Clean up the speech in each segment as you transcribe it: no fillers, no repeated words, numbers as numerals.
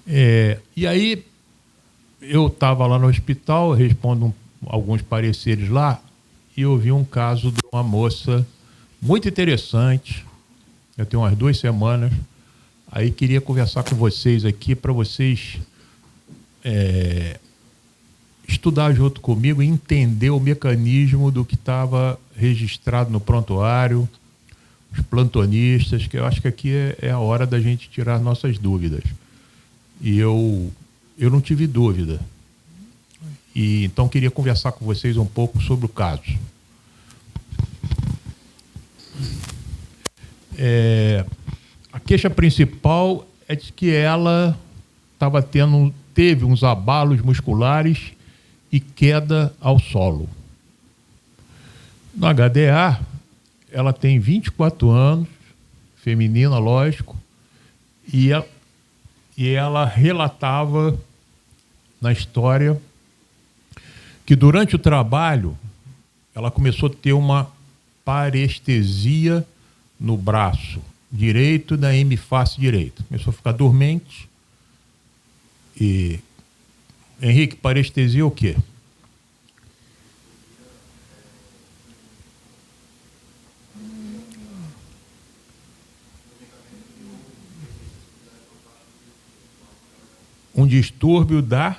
E aí eu estava lá no hospital, respondo alguns pareceres lá, e eu vi um caso de uma moça muito interessante, eu tenho umas 2 semanas, aí queria conversar com vocês aqui para vocês estudar junto comigo e entender o mecanismo do que estava registrado no prontuário, os plantonistas, que eu acho que aqui é a hora da gente tirar nossas dúvidas. E eu não tive dúvida. E então queria conversar com vocês um pouco sobre o caso. A queixa principal é de que ela teve uns abalos musculares e queda ao solo. No HDA, ela tem 24 anos, feminina, lógico, e ela relatava na história que durante o trabalho ela começou a ter uma parestesia no braço direito da hemifácie direita. Começou a ficar dormente. E, Henrique, parestesia é o quê? Um distúrbio da...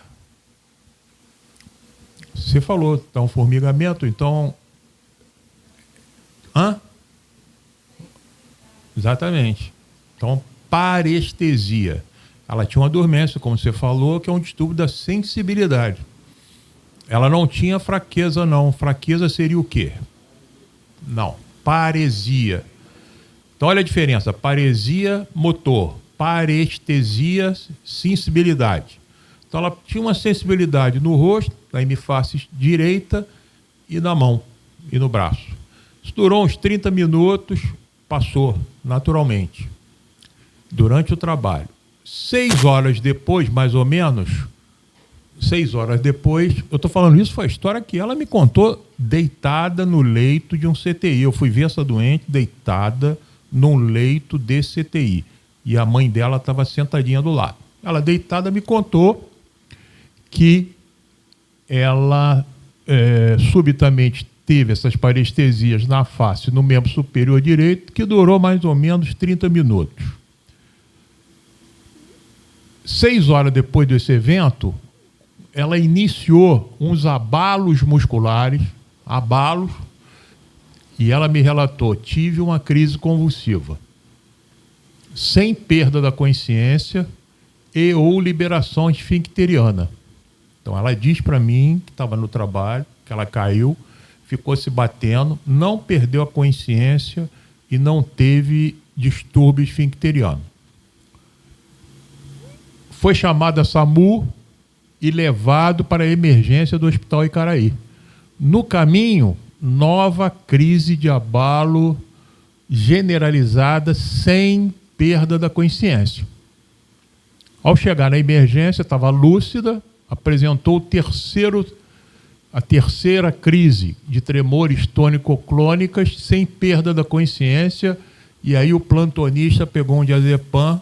Você falou, tá um formigamento, então... Exatamente. Então, parestesia. Ela tinha uma dormência, como você falou, que é um distúrbio da sensibilidade. Ela não tinha fraqueza, não. Fraqueza seria o quê? Não. Paresia. Então, olha a diferença. Paresia, motor. Parestesia, sensibilidade. Então, ela tinha uma sensibilidade no rosto, na hemifácie direita e na mão e no braço. Isso durou uns 30 minutos, passou naturalmente, durante o trabalho. 6 horas depois, mais ou menos, 6 horas depois, eu estou falando isso, foi a história que ela me contou deitada no leito de um CTI. Eu fui ver essa doente deitada num leito de CTI. E a mãe dela estava sentadinha do lado. Ela deitada me contou que ela subitamente teve essas parestesias na face, no membro superior direito, que durou mais ou menos 30 minutos. 6 horas depois desse evento, ela iniciou uns abalos musculares, e ela me relatou, tive uma crise convulsiva, sem perda da consciência e ou liberação esfincteriana. Então ela diz para mim que estava no trabalho, que ela caiu, ficou se batendo, não perdeu a consciência e não teve distúrbio esfincteriano. Foi chamado a SAMU e levado para a emergência do Hospital Icaraí. No caminho, nova crise de abalo generalizada sem perda da consciência. Ao chegar na emergência, estava lúcida, apresentou a terceira crise de tremores tônico-clônicas sem perda da consciência, e aí o plantonista pegou um diazepam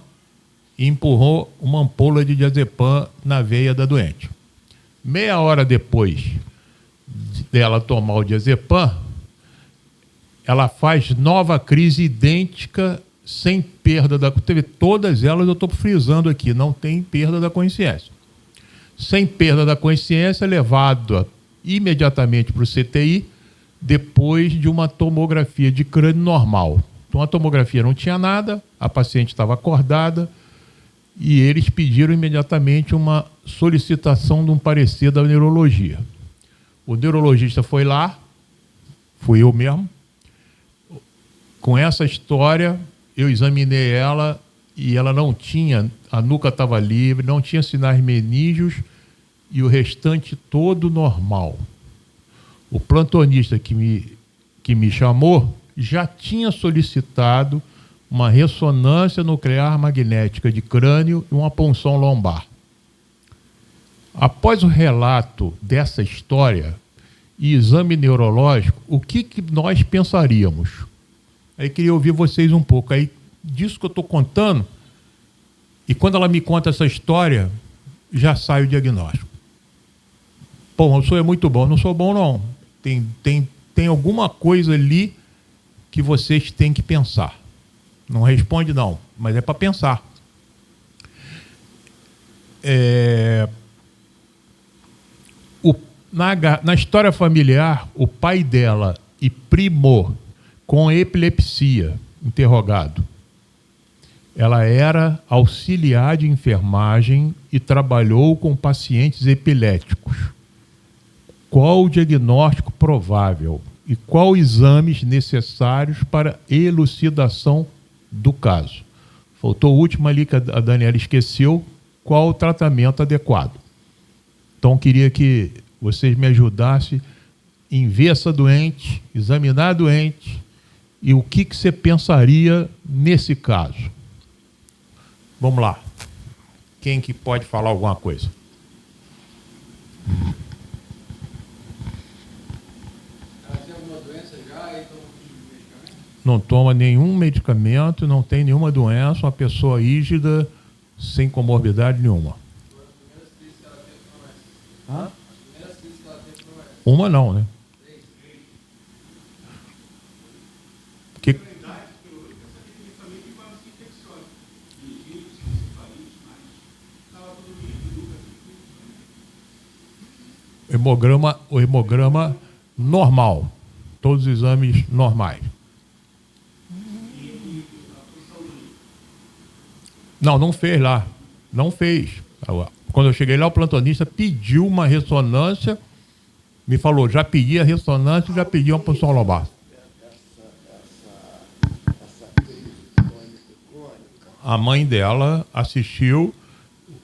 e empurrou uma ampola de diazepam na veia da doente. Meia hora depois dela tomar o diazepam, ela faz nova crise idêntica, sem perda da... Todas elas eu estou frisando aqui, não tem perda da consciência. Sem perda da consciência, levado imediatamente para o CTI, depois de uma tomografia de crânio normal. Então a tomografia não tinha nada, a paciente estava acordada, e eles pediram imediatamente uma solicitação de um parecer da neurologia. O neurologista foi lá, fui eu mesmo. Com essa história, eu examinei ela e ela não tinha, a nuca estava livre, não tinha sinais menígeos e o restante todo normal. O plantonista que me chamou já tinha solicitado uma ressonância nuclear magnética de crânio e uma punção lombar. Após o relato dessa história e exame neurológico, o que nós pensaríamos? Aí queria ouvir vocês um pouco. Aí, disso que eu estou contando, E quando ela me conta essa história, já sai o diagnóstico. Pô, o senhor é muito bom. Não sou bom, não. Tem alguma coisa ali que vocês têm que pensar. Não responde, não, mas é para pensar. Na história familiar, o pai dela e primo com epilepsia, interrogado. Ela era auxiliar de enfermagem e trabalhou com pacientes epiléticos. Qual o diagnóstico provável e qual exames necessários para elucidação do caso? Faltou o último ali que a Daniela esqueceu, qual o tratamento adequado. Então, queria que vocês me ajudassem em ver essa doente, examinar a doente e o que você pensaria nesse caso. Vamos lá. Quem que pode falar alguma coisa? Ela tem alguma doença já e toma medicamento? Não toma nenhum medicamento, não tem nenhuma doença, uma pessoa rígida, sem comorbidade nenhuma. As primeiras crises que ela teve foram essas. Hã? As primeiras crises que ela teve foram essas. Uma não, né? Que... O hemograma normal. Todos os exames normais. Não fez lá. Não fez. Quando eu cheguei lá, o plantonista pediu uma ressonância, me falou, já pedi a ressonância e já pedi uma punção lombar. A mãe dela assistiu,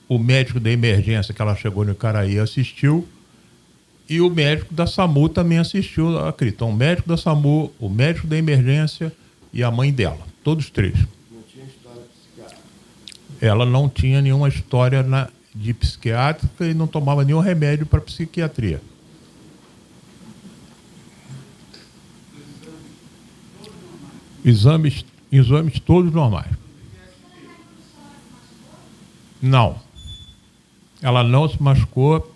o médico da emergência que ela chegou no Icaraí assistiu, e o médico da SAMU também assistiu. Então, o médico da SAMU, o médico da emergência e a mãe dela, todos três. Não tinha história psiquiátrica. Ela não tinha nenhuma história de psiquiátrica e não tomava nenhum remédio para psiquiatria. Exames todos normais. Não. Ela não se machucou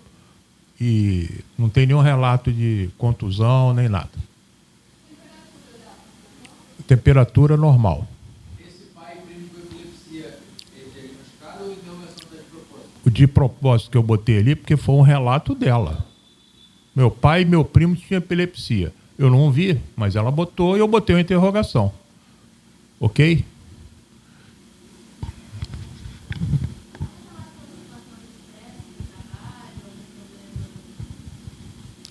e não tem nenhum relato de contusão nem nada. Temperatura normal. Esse pai primo com epilepsia, ele é diagnosticado ou interrogação de propósito? O de propósito que eu botei ali, porque foi um relato dela. Meu pai e meu primo tinham epilepsia. Eu não vi, mas ela botou e eu botei uma interrogação. Ok?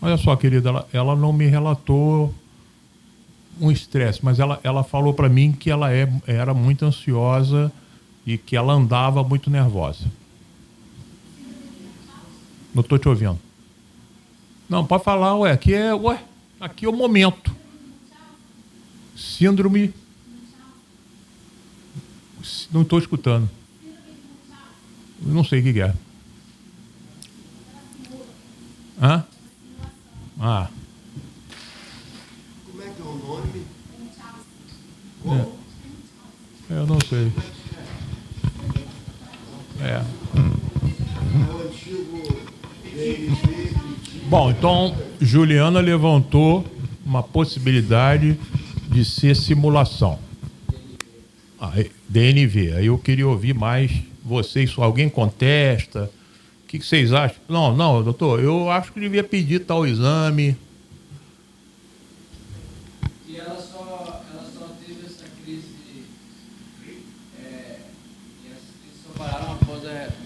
Olha só, querida, ela não me relatou um estresse, mas ela falou para mim que ela era muito ansiosa e que ela andava muito nervosa. Não estou te ouvindo. Não, pode falar, aqui é o momento. Síndrome... Não estou escutando. Não sei o que é. Hã? Ah. Como é que é o nome? Eu não sei. É o antigo DNV. Bom, então, Juliana levantou uma possibilidade de ser simulação. DNV. Aí eu queria ouvir mais vocês. Alguém contesta? O que vocês acham? Não, doutor, eu acho que devia pedir tal exame. E ela só teve essa crise, e essas crises só pararam após a realização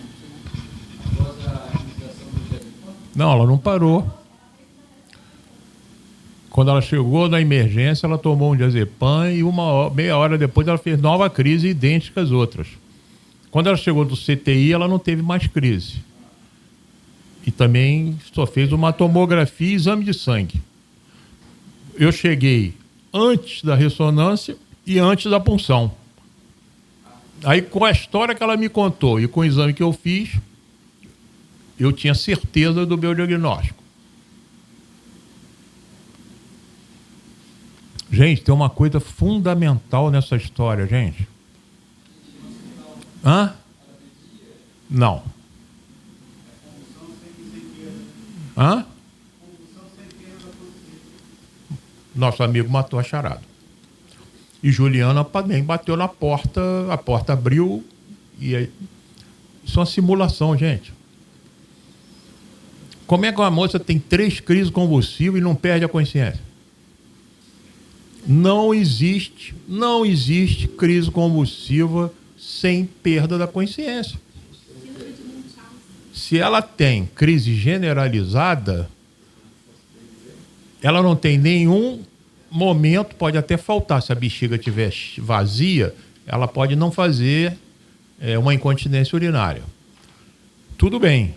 do diagnóstico? Não, ela não parou. Quando ela chegou na emergência, ela tomou um diazepam e meia hora depois ela fez nova crise idêntica às outras. Quando ela chegou do CTI, ela não teve mais crise. E também só fez uma tomografia e exame de sangue. Eu cheguei antes da ressonância e antes da punção. Aí, com a história que ela me contou e com o exame que eu fiz, eu tinha certeza do meu diagnóstico. Gente, tem uma coisa fundamental nessa história, gente. Hã? Não. Hã? Nosso amigo matou a charada. E Juliana também bateu na porta, a porta abriu e aí... Isso é uma simulação, gente. Como é que uma moça tem 3 crises convulsivas e não perde a consciência? Não existe crise convulsiva sem perda da consciência. Se ela tem crise generalizada, ela não tem nenhum momento, pode até faltar, se a bexiga estiver vazia, ela pode não fazer uma incontinência urinária. Tudo bem,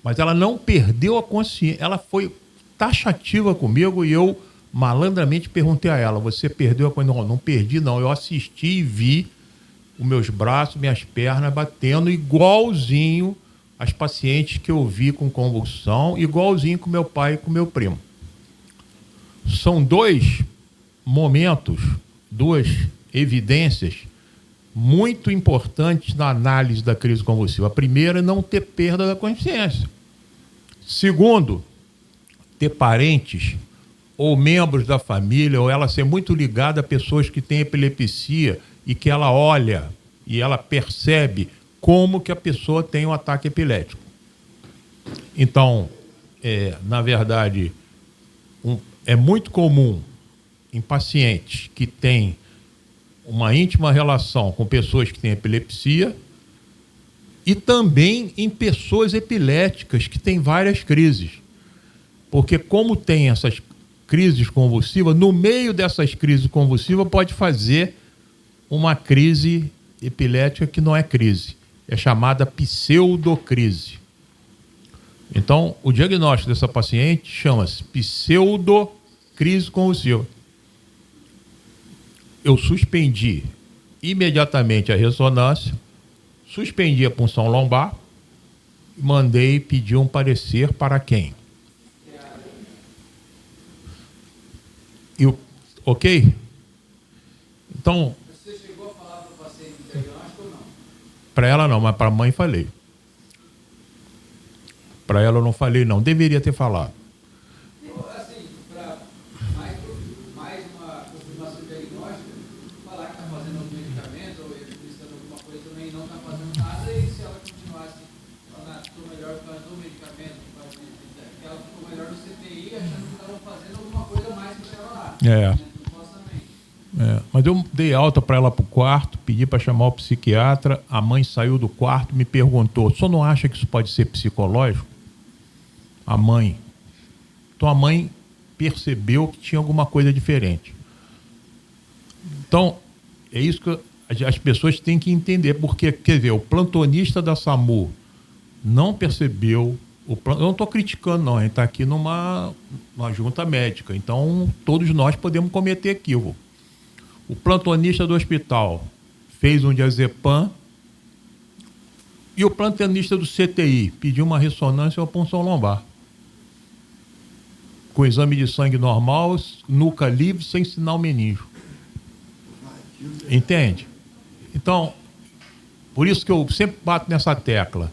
mas ela não perdeu a consciência, ela foi taxativa comigo e eu malandramente perguntei a ela, você perdeu a consciência? Não, não perdi não, eu assisti e vi os meus braços, minhas pernas batendo igualzinho as pacientes que eu vi com convulsão, igualzinho com meu pai e com meu primo. São 2 momentos, 2 evidências muito importantes na análise da crise convulsiva. A primeira é não ter perda da consciência. Segundo, ter parentes ou membros da família, ou ela ser muito ligada a pessoas que têm epilepsia e que ela olha e ela percebe como que a pessoa tem um ataque epilético. Então, na verdade, é muito comum em pacientes que têm uma íntima relação com pessoas que têm epilepsia e também em pessoas epiléticas que têm várias crises. Porque como tem essas crises convulsivas, no meio dessas crises convulsivas pode fazer uma crise epilética que não é crise. É chamada pseudocrise. Então, o diagnóstico dessa paciente chama-se pseudocrise convulsiva. Eu suspendi imediatamente a ressonância, suspendi a punção lombar e mandei pedir um parecer para quem? Ok? Então... Você chegou a falar para o paciente do diagnóstico ou não? Para ela não, mas para a mãe falei. Para ela eu não falei, não. Deveria ter falado. Assim, para mais uma confirmação diagnóstica, falar que está fazendo algum medicamento ou administrando alguma coisa também não está fazendo nada, e se ela continuasse falando, estou melhor por causa do medicamento, que ela ficou melhor no CTI, achando que estava fazendo alguma coisa mais para ela lá. Mas eu dei alta para ela para o quarto, pedi para chamar o psiquiatra, a mãe saiu do quarto, me perguntou, o senhor não acha que isso pode ser psicológico? A mãe. Então a mãe percebeu que tinha alguma coisa diferente. Então, é isso que as pessoas têm que entender, porque, quer ver, o plantonista da SAMU não percebeu, eu não estou criticando não, a gente está aqui numa junta médica, então todos nós podemos cometer equívoco. O plantonista do hospital fez um diazepam e o plantonista do CTI pediu uma ressonância ou punção lombar. Com exame de sangue normal, nuca livre, sem sinal meníngeo. Entende? Então, por isso que eu sempre bato nessa tecla.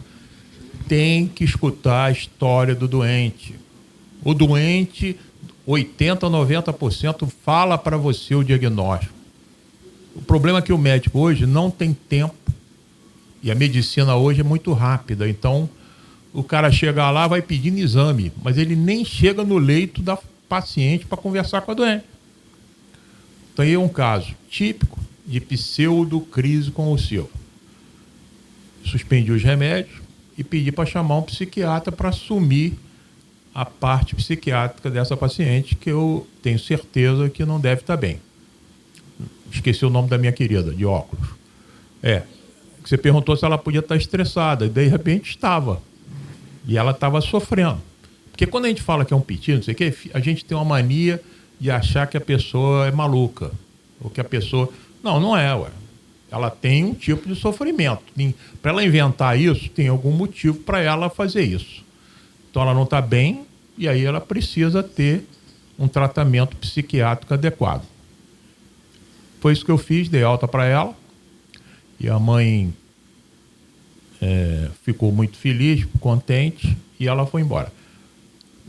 Tem que escutar a história do doente. O doente, 80%, 90% fala para você o diagnóstico. O problema é que o médico hoje não tem tempo e a medicina hoje é muito rápida. Então, o cara chega lá, vai pedindo exame, mas ele nem chega no leito da paciente para conversar com a doente. Então, aí é um caso típico de pseudocrise convulsiva. Suspendi os remédios e pedi para chamar um psiquiatra para assumir a parte psiquiátrica dessa paciente, que eu tenho certeza que não deve estar bem. Esqueci o nome da minha querida, de óculos. Você perguntou se ela podia estar estressada, e de repente estava. E ela estava sofrendo. Porque quando a gente fala que é um piti, não sei o quê, a gente tem uma mania de achar que a pessoa é maluca. Ou que a pessoa... Não, não é, ué. Ela tem um tipo de sofrimento. Para ela inventar isso, tem algum motivo para ela fazer isso. Então ela não está bem e aí ela precisa ter um tratamento psiquiátrico adequado. Foi isso que eu fiz, dei alta para ela. E a mãe ficou muito feliz, contente, e ela foi embora.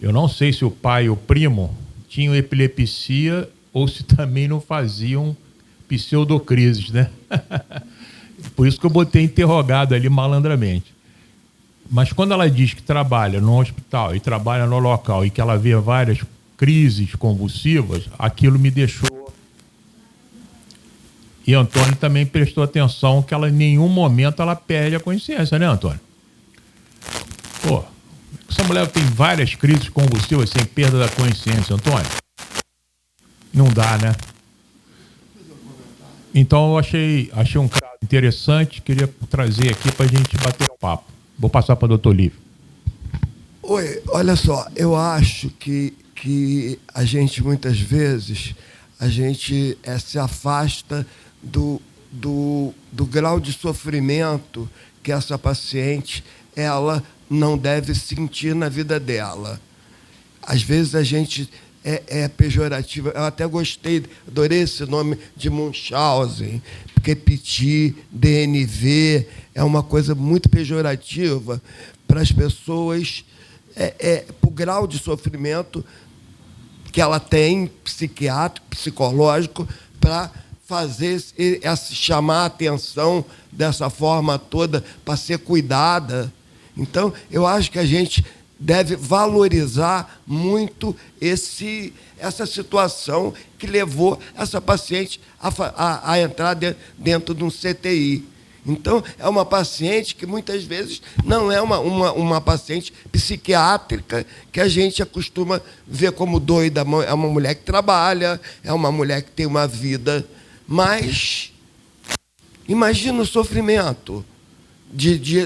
Eu não sei se o pai e o primo tinham epilepsia ou se também não faziam pseudocrises, né? Por isso que eu botei interrogado ali malandramente. Mas quando ela diz que trabalha no hospital e trabalha no local e que ela vê várias crises convulsivas, aquilo me deixou... E Antônio também prestou atenção que ela em nenhum momento ela perde a consciência, né, Antônio? Pô, essa mulher tem várias crises convulsivas sem perda da consciência, Antônio. Não dá, né? Então eu achei um caso interessante, queria trazer aqui para a gente bater um papo. Vou passar para o doutor Lívio. Oi, olha só, eu acho que a gente, muitas vezes, a gente se afasta do grau de sofrimento que essa paciente ela não deve sentir na vida dela. Às vezes a gente é pejorativa. Eu até gostei, adorei esse nome de Munchausen, porque PT, DNV, é uma coisa muito pejorativa para as pessoas, para o grau de sofrimento que ela tem, psiquiátrico, psicológico, para fazer chamar a atenção dessa forma toda, para ser cuidada. Então, eu acho que a gente deve valorizar muito essa situação que levou essa paciente a entrar dentro de um CTI. Então, é uma paciente que muitas vezes não é uma paciente psiquiátrica que a gente acostuma ver como doida. É uma mulher que trabalha, é uma mulher que tem uma vida. Mas imagina o sofrimento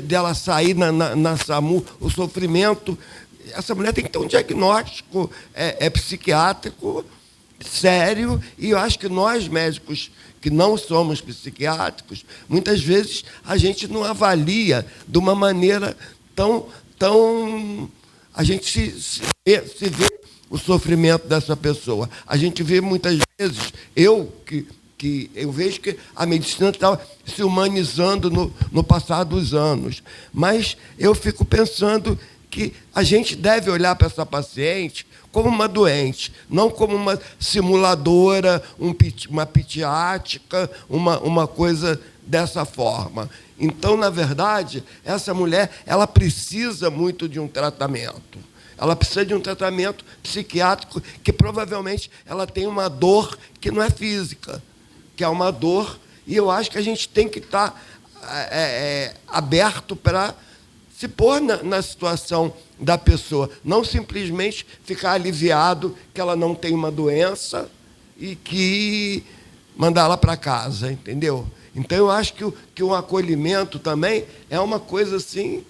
dela sair na SAMU, o sofrimento. Essa mulher tem que ter um diagnóstico psiquiátrico sério, e eu acho que nós, médicos que não somos psiquiátricos, muitas vezes a gente não avalia de uma maneira tão a gente se vê o sofrimento dessa pessoa. A gente vê muitas vezes, eu vejo que a medicina está se humanizando no passar dos anos, mas eu fico pensando que a gente deve olhar para essa paciente como uma doente, não como uma simuladora, uma pitiática, uma coisa dessa forma. Então, na verdade, essa mulher ela precisa muito de um tratamento. Ela precisa de um tratamento psiquiátrico que provavelmente ela tem uma dor que não é física, que é uma dor, e eu acho que a gente tem que estar aberto para se pôr na situação da pessoa, não simplesmente ficar aliviado que ela não tem uma doença e que mandar ela para casa, entendeu? Então, eu acho que o acolhimento também é uma coisa assim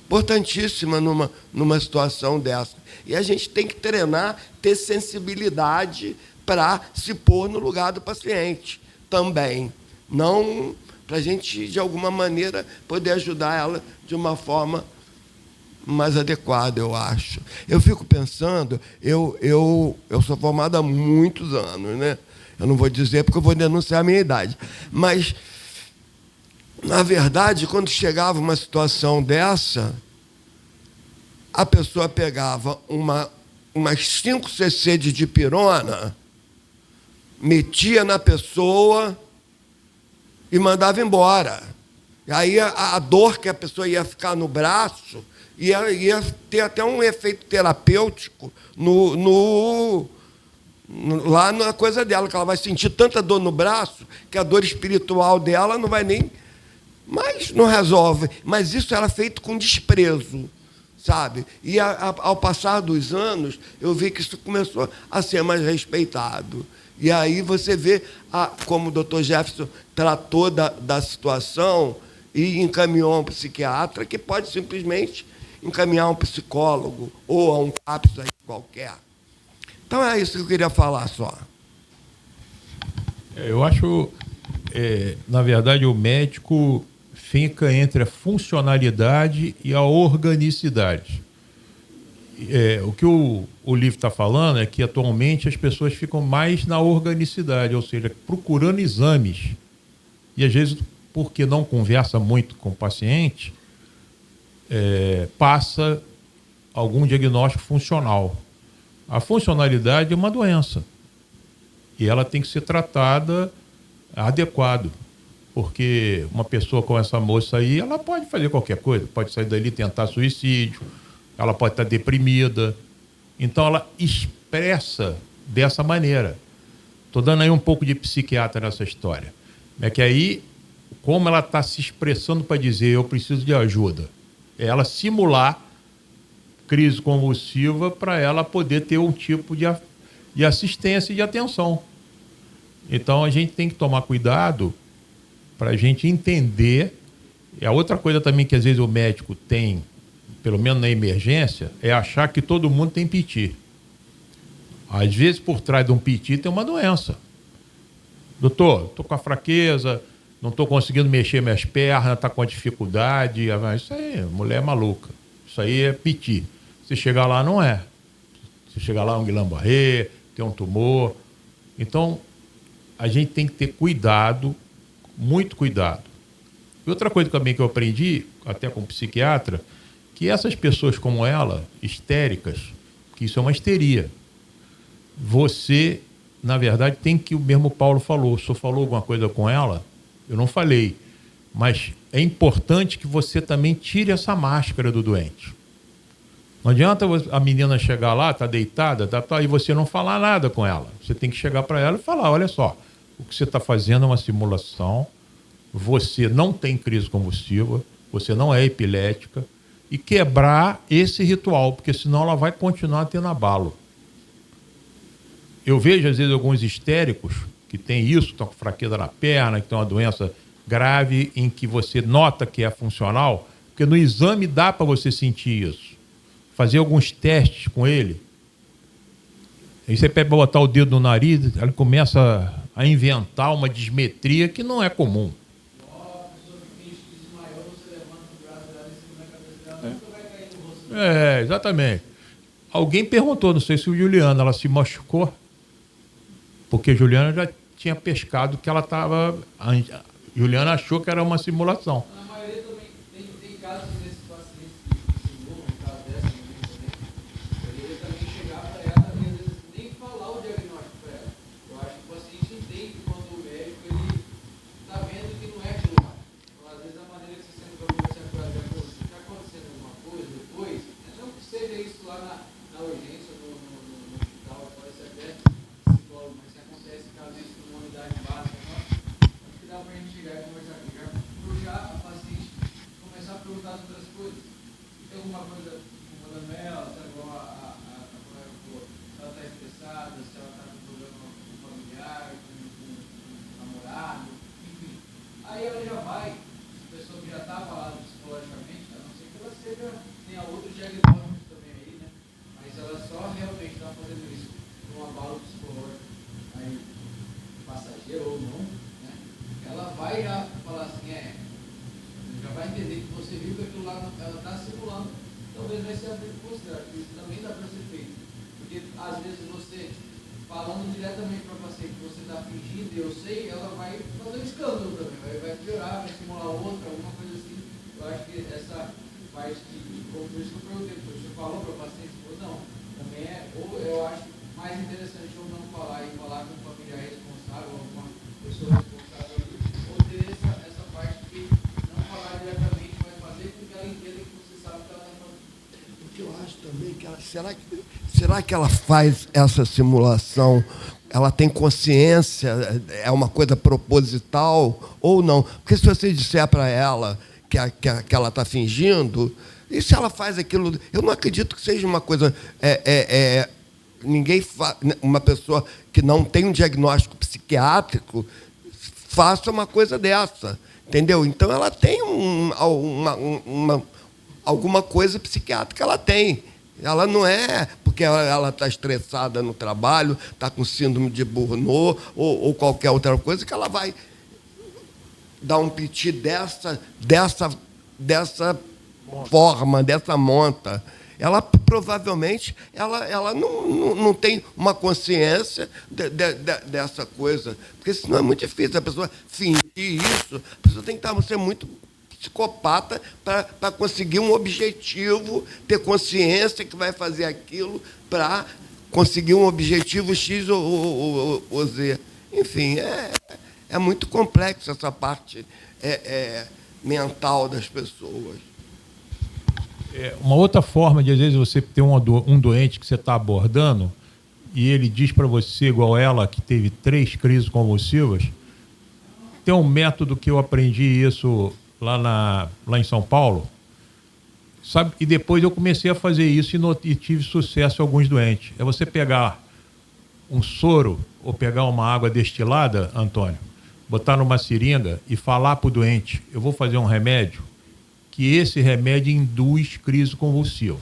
importantíssima numa situação dessa. E a gente tem que treinar, ter sensibilidade para se pôr no lugar do paciente também. Não para a gente, de alguma maneira, poder ajudar ela de uma forma mais adequada, eu acho. Eu fico pensando, eu sou formado há muitos anos, né? Eu não vou dizer porque eu vou denunciar a minha idade. Mas, na verdade, quando chegava uma situação dessa, a pessoa pegava umas 5 cc de dipirona, metia na pessoa e mandava embora. E aí a dor que a pessoa ia ficar no braço ia ter até um efeito terapêutico lá na coisa dela, que ela vai sentir tanta dor no braço que a dor espiritual dela não vai nem... Mas não resolve. Mas isso era feito com desprezo, sabe? E ao passar dos anos, eu vi que isso começou a ser mais respeitado. E aí você vê como o doutor Jefferson tratou da situação e encaminhou um psiquiatra, que pode simplesmente encaminhar um psicólogo ou a um CAPS aí qualquer. Então é isso que eu queria falar só. Eu acho, na verdade, o médico fica entre a funcionalidade e a organicidade. O que o livro está falando é que atualmente as pessoas ficam mais na organicidade, ou seja, procurando exames. E às vezes porque não conversa muito com o paciente, passa algum diagnóstico funcional. A funcionalidade é uma doença e ela tem que ser tratada adequado, porque uma pessoa com essa moça aí, ela pode fazer qualquer coisa, pode sair dali e tentar suicídio, ela pode estar deprimida, então ela expressa dessa maneira. Estou dando aí um pouco de psiquiatra nessa história. É que aí, como ela está se expressando para dizer eu preciso de ajuda, é ela simular crise convulsiva para ela poder ter um tipo de assistência e de atenção. Então a gente tem que tomar cuidado para a gente entender. E a outra coisa também que às vezes o médico tem, pelo menos na emergência, é achar que todo mundo tem piti. Às vezes por trás de um piti tem uma doença. Doutor, estou com a fraqueza, não estou conseguindo mexer minhas pernas, está com a dificuldade. Isso aí, mulher maluca. Isso aí é piti. Se chegar lá, não é. Se chegar lá, é um Guillain-Barré, tem um tumor. Então, a gente tem que ter cuidado, muito cuidado. E outra coisa também que eu aprendi, até com psiquiatra, que essas pessoas como ela, histéricas, que isso é uma histeria. Você, na verdade, tem que, o mesmo Paulo falou, o senhor falou alguma coisa com ela? Eu não falei. Mas é importante que você também tire essa máscara do doente. Não adianta a menina chegar lá, está deitada, e você não falar nada com ela. Você tem que chegar para ela e falar, olha só, o que você está fazendo é uma simulação, você não tem crise convulsiva, você não é epilética, e quebrar esse ritual, porque senão ela vai continuar tendo abalo. Eu vejo, às vezes, alguns histéricos que têm isso, estão com fraqueza na perna, que tem uma doença grave, em que você nota que é funcional, porque no exame dá para você sentir isso. Fazer alguns testes com ele. Aí você pega botar o dedo no nariz, ele começa a inventar uma dismetria que não é comum. Exatamente. Alguém perguntou, não sei se o Juliano, ela se machucou, porque Juliana já tinha pescado que ela estava... Juliana achou que era uma simulação. Na maioria também tem casos desses pacientes que simulam, no caso dessa também, ele também chegar para ela e às vezes nem falar o diagnóstico para ela. Eu acho que o paciente entende quando o médico ele está vendo que não é aquilo lá. Então, às vezes a maneira que você sente para conversar com ela, está acontecendo alguma coisa depois, não que seja isso lá na urgência, no hospital, pode ser até psicólogo, mas se acontece caso isso numa unidade básica, acho que dá para a gente chegar e conversar aqui, puxar a paciente, começar a perguntar as outras coisas. Tem alguma coisa incomodando ela, se ela está estressada, se ela está com problema com familiar, com namorado, enfim. Aí ela já vai, a pessoa que já está abalada psicologicamente, a não ser que ela tenha outros diagnósticos também aí, né? Mas ela só realmente está fazendo isso num abalo psicológico, aí, passageiro ou não, né? Ela vai já falar assim, já vai entender que você viu que aquilo lá ela está simulando, talvez vai ser abrir para considerar, que isso também dá para ser feito. Porque às vezes você, falando diretamente para o paciente que você está fingindo, eu sei, ela vai fazer um escândalo também, vai piorar, vai simular outra, alguma coisa assim. Eu acho que essa parte por isso que eu perguntei, porque você falou para o paciente, ou não, também ou eu acho mais interessante ou não falar e falar com um familiar responsável, ou alguma pessoa responsável ali, ou ter essa parte de não falar diretamente, mas fazer com que ela entenda que você sabe que ela está fazendo. O que eu acho também que será que ela faz essa simulação? Ela tem consciência? É uma coisa proposital ou não? Porque se você disser para ela que ela está fingindo, e se ela faz aquilo? Eu não acredito que seja uma coisa... uma pessoa que não tem um diagnóstico psiquiátrico faça uma coisa dessa, entendeu? Então ela tem alguma coisa psiquiátrica, ela tem. Ela não é porque ela está estressada no trabalho, está com síndrome de Burnout ou qualquer outra coisa que ela vai dar um piti dessa forma, dessa monta. Ela provavelmente ela não tem uma consciência dessa coisa, porque senão é muito difícil a pessoa fingir isso, a pessoa tem que ser muito psicopata para conseguir um objetivo, ter consciência que vai fazer aquilo para conseguir um objetivo X ou Z. Enfim, é muito complexo essa parte mental das pessoas. Uma outra forma de, às vezes, você ter um doente que você está abordando e ele diz para você, igual ela, que teve 3 crises convulsivas, tem um método que eu aprendi isso lá em São Paulo, sabe? E depois eu comecei a fazer isso e tive sucesso em alguns doentes. É você pegar um soro ou pegar uma água destilada, Antônio, botar numa seringa e falar para o doente, eu vou fazer um remédio, que esse remédio induz crise convulsiva.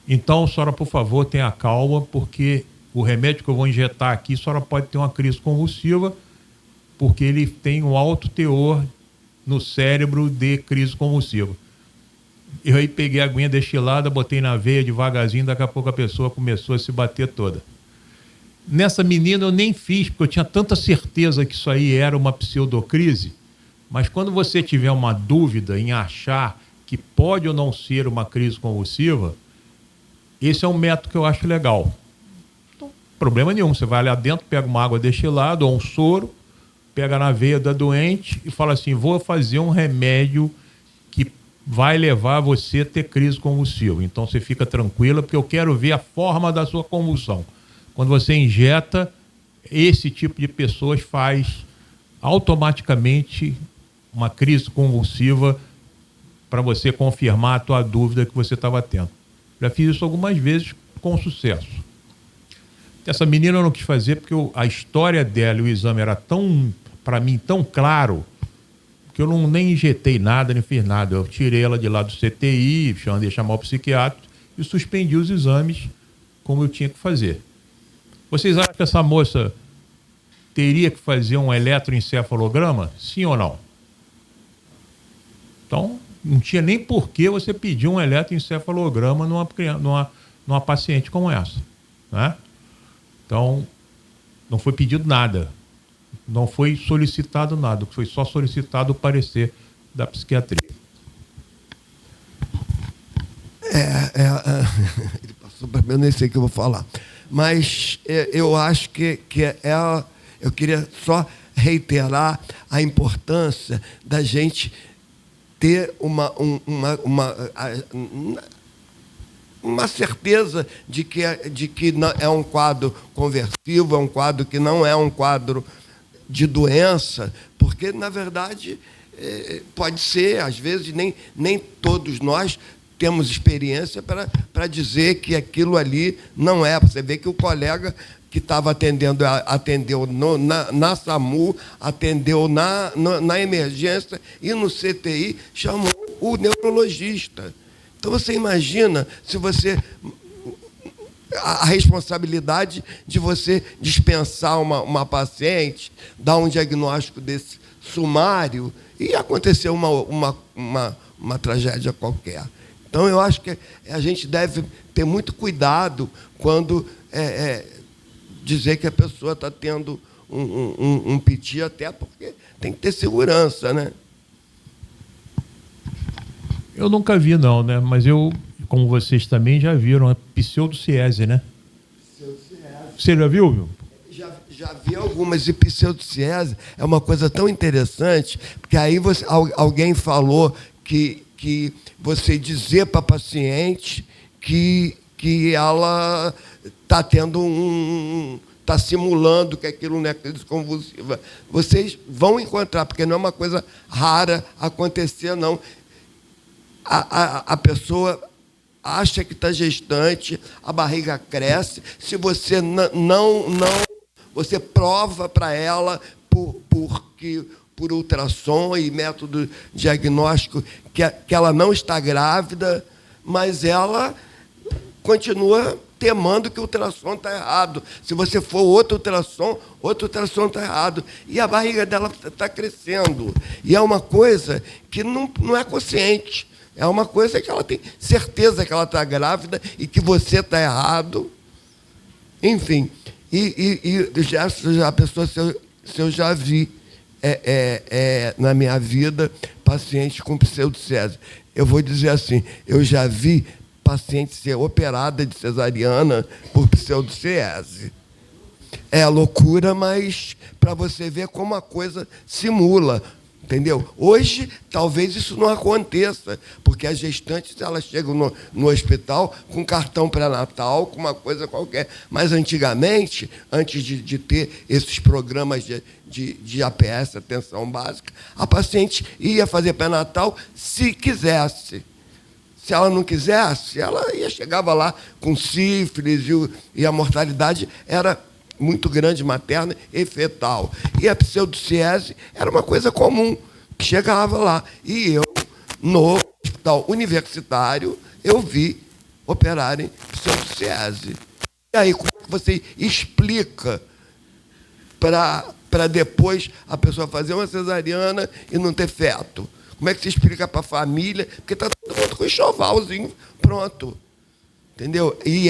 Então, a senhora, por favor, tenha calma, porque o remédio que eu vou injetar aqui, a senhora pode ter uma crise convulsiva, porque ele tem um alto teor no cérebro de crise convulsiva. Eu aí peguei a aguinha destilada, botei na veia devagarzinho, daqui a pouco a pessoa começou a se bater toda. Nessa menina eu nem fiz, porque eu tinha tanta certeza que isso aí era uma pseudocrise, mas quando você tiver uma dúvida em achar que pode ou não ser uma crise convulsiva, esse é um método que eu acho legal. Então, problema nenhum, você vai lá dentro, pega uma água destilada ou um soro, pega na veia da doente e fala assim, vou fazer um remédio que vai levar você a ter crise convulsiva. Então você fica tranquila, porque eu quero ver a forma da sua convulsão. Quando você injeta, esse tipo de pessoas faz automaticamente uma crise convulsiva para você confirmar a tua dúvida que você estava tendo. Já fiz isso algumas vezes com sucesso. Essa menina eu não quis fazer porque a história dela e o exame era tão, para mim, tão claro, que eu nem injetei nada, nem fiz nada. Eu tirei ela de lá do CTI, mandei chamar o psiquiatra e suspendi os exames como eu tinha que fazer. Vocês acham que essa moça teria que fazer um eletroencefalograma? Sim ou não? Então, não tinha nem por que você pedir um eletroencefalograma numa paciente como essa, né? Então, não foi pedido nada. Não foi solicitado nada. Foi só solicitado o parecer da psiquiatria. Ele passou para mim, eu nem sei o que eu vou falar. Mas eu acho que eu queria só reiterar a importância da gente ter uma certeza de que não é um quadro conversivo, é um quadro que não é um quadro de doença, porque, na verdade, pode ser, às vezes, nem todos nós temos experiência para dizer que aquilo ali não é. Você vê que o colega que estava atendeu na SAMU, atendeu na emergência e no CTI, chamou o neurologista. Então, você imagina se você... a responsabilidade de você dispensar uma paciente, dar um diagnóstico desse sumário e acontecer uma tragédia qualquer. Então, eu acho que a gente deve ter muito cuidado quando dizer que a pessoa está tendo um piti, até porque tem que ter segurança, né? Eu nunca vi, não, né? Mas eu, como vocês também já viram, a pseudociese, né? Pseudociese. Você já viu, meu? Já vi algumas, e pseudociese é uma coisa tão interessante, porque aí alguém falou que você dizer para a paciente que ela está tendo está simulando que aquilo não é crise convulsiva. Vocês vão encontrar, porque não é uma coisa rara acontecer, não. A pessoa acha que está gestante, a barriga cresce. Se você você prova para ela por ultrassom e método diagnóstico que ela não está grávida, mas ela continua temando que o ultrassom está errado. Se você for outro ultrassom está errado. E a barriga dela está crescendo. E é uma coisa que não é consciente. É uma coisa que ela tem certeza que ela está grávida e que você está errado. Enfim, e já a pessoa, se eu já vi na minha vida pacientes com pseudocese. Eu vou dizer assim, eu já vi paciente ser operada de cesariana por pseudocese. É loucura, mas para você ver como a coisa simula, entendeu? Hoje, talvez isso não aconteça, porque as gestantes elas chegam no hospital com cartão pré-natal, com uma coisa qualquer. Mas, antigamente, antes de ter esses programas de APS, atenção básica, a paciente ia fazer pré-natal se quisesse. Se ela não quisesse, ela chegava lá com sífilis e a mortalidade era muito grande, materna e fetal. E a pseudociese era uma coisa comum, que chegava lá. E eu, no hospital universitário, eu vi operarem pseudociese. E aí, como é que você explica para depois a pessoa fazer uma cesariana e não ter feto? Como é que você explica para a família? Porque está todo mundo com enxovalzinho pronto. Entendeu? E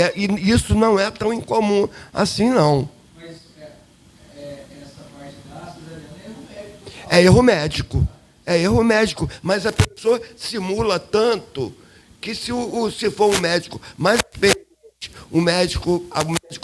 isso não é tão incomum assim, não. Mas essa parte da cesariana é erro médico. É erro médico. É erro médico. Mas a pessoa simula tanto que se for um médico mais experiente, um médico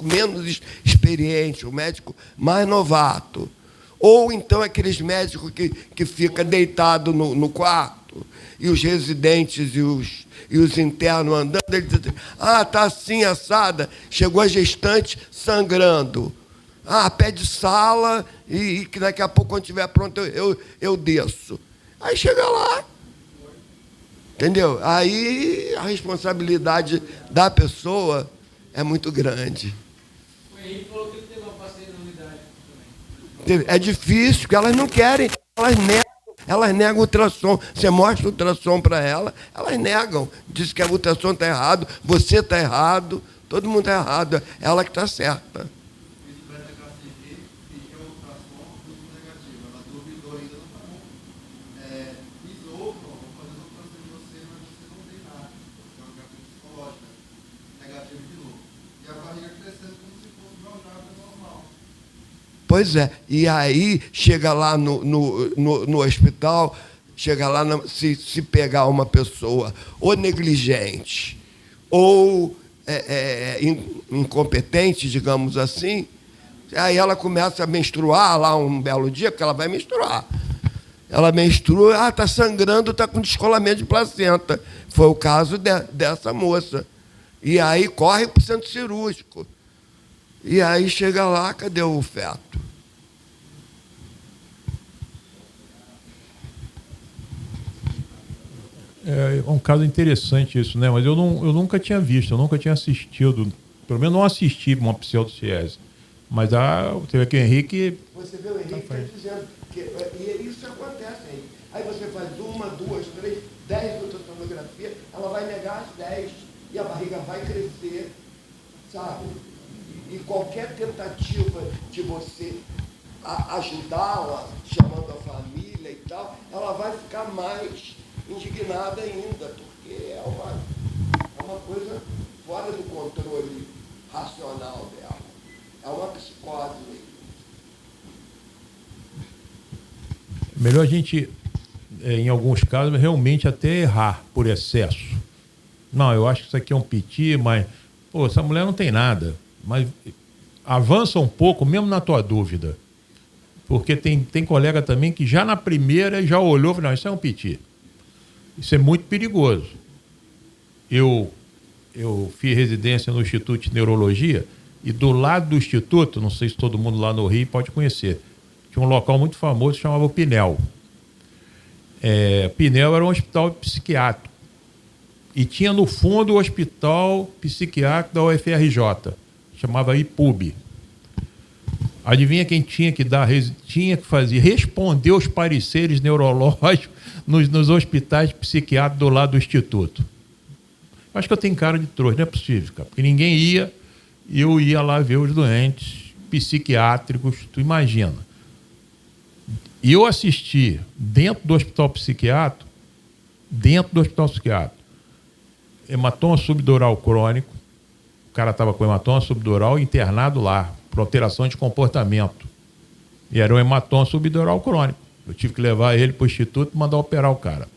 menos experiente, um médico mais novato, ou então aqueles médicos que fica deitado no quarto, e os residentes e os internos andando, ele diz assim, está assim, assada, chegou a gestante sangrando. Pede sala e que daqui a pouco, quando estiver pronto, eu desço. Aí chega lá. Entendeu? Aí a responsabilidade da pessoa é muito grande. O Henrique falou que ele teve uma paciente na unidade também. É difícil, porque elas não querem, elas negam o ultrassom. Você mostra o ultrassom para elas negam. Diz que o ultrassom está errado, você está errado, todo mundo está errado. Ela que está certa. Pois é, e aí chega lá no hospital, chega lá, se pegar uma pessoa ou negligente ou incompetente, digamos assim, aí ela começa a menstruar lá um belo dia, porque ela vai menstruar. Ela menstrua, está sangrando, está com descolamento de placenta. Foi o caso dessa moça. E aí corre para o centro cirúrgico. E aí chega lá, cadê o feto? É um caso interessante isso, né? Mas eu nunca tinha visto, eu nunca tinha assistido, pelo menos não assisti uma pseudociese. Mas teve aqui o Henrique... Você vê o Henrique dizendo que isso acontece aí. Aí você faz 1, 2, 3, 10 ultrassonografia, ela vai negar as 10 e a barriga vai crescer, sabe? E qualquer tentativa de você ajudá-la, chamando a família e tal, ela vai ficar mais indignada ainda, porque é uma coisa fora do controle racional dela. É uma psicose. Melhor a gente, em alguns casos, realmente até errar por excesso. Não, eu acho que isso aqui é um piti, mas essa mulher não tem nada. Mas avança um pouco, mesmo na tua dúvida. Porque tem colega também que já na primeira já olhou e falou, não, isso é um piti. Isso é muito perigoso. Eu fiz residência no Instituto de Neurologia e do lado do Instituto, não sei se todo mundo lá no Rio pode conhecer, tinha um local muito famoso que chamava o Pinel. Pinel era um hospital psiquiátrico. E tinha no fundo o hospital psiquiátrico da UFRJ. Chamava IPUB. Adivinha quem tinha que responder os pareceres neurológicos nos hospitais psiquiátricos do lado do Instituto? Acho que eu tenho cara de trouxa, não é possível, cara. Porque ninguém ia, e eu ia lá ver os doentes psiquiátricos, tu imagina. E eu assisti dentro do hospital psiquiátrico, hematoma subdural crônico, o cara estava com hematoma subdural internado lá, por alteração de comportamento. E era um hematoma subdural crônico. Eu tive que levar ele para o instituto e mandar operar o cara.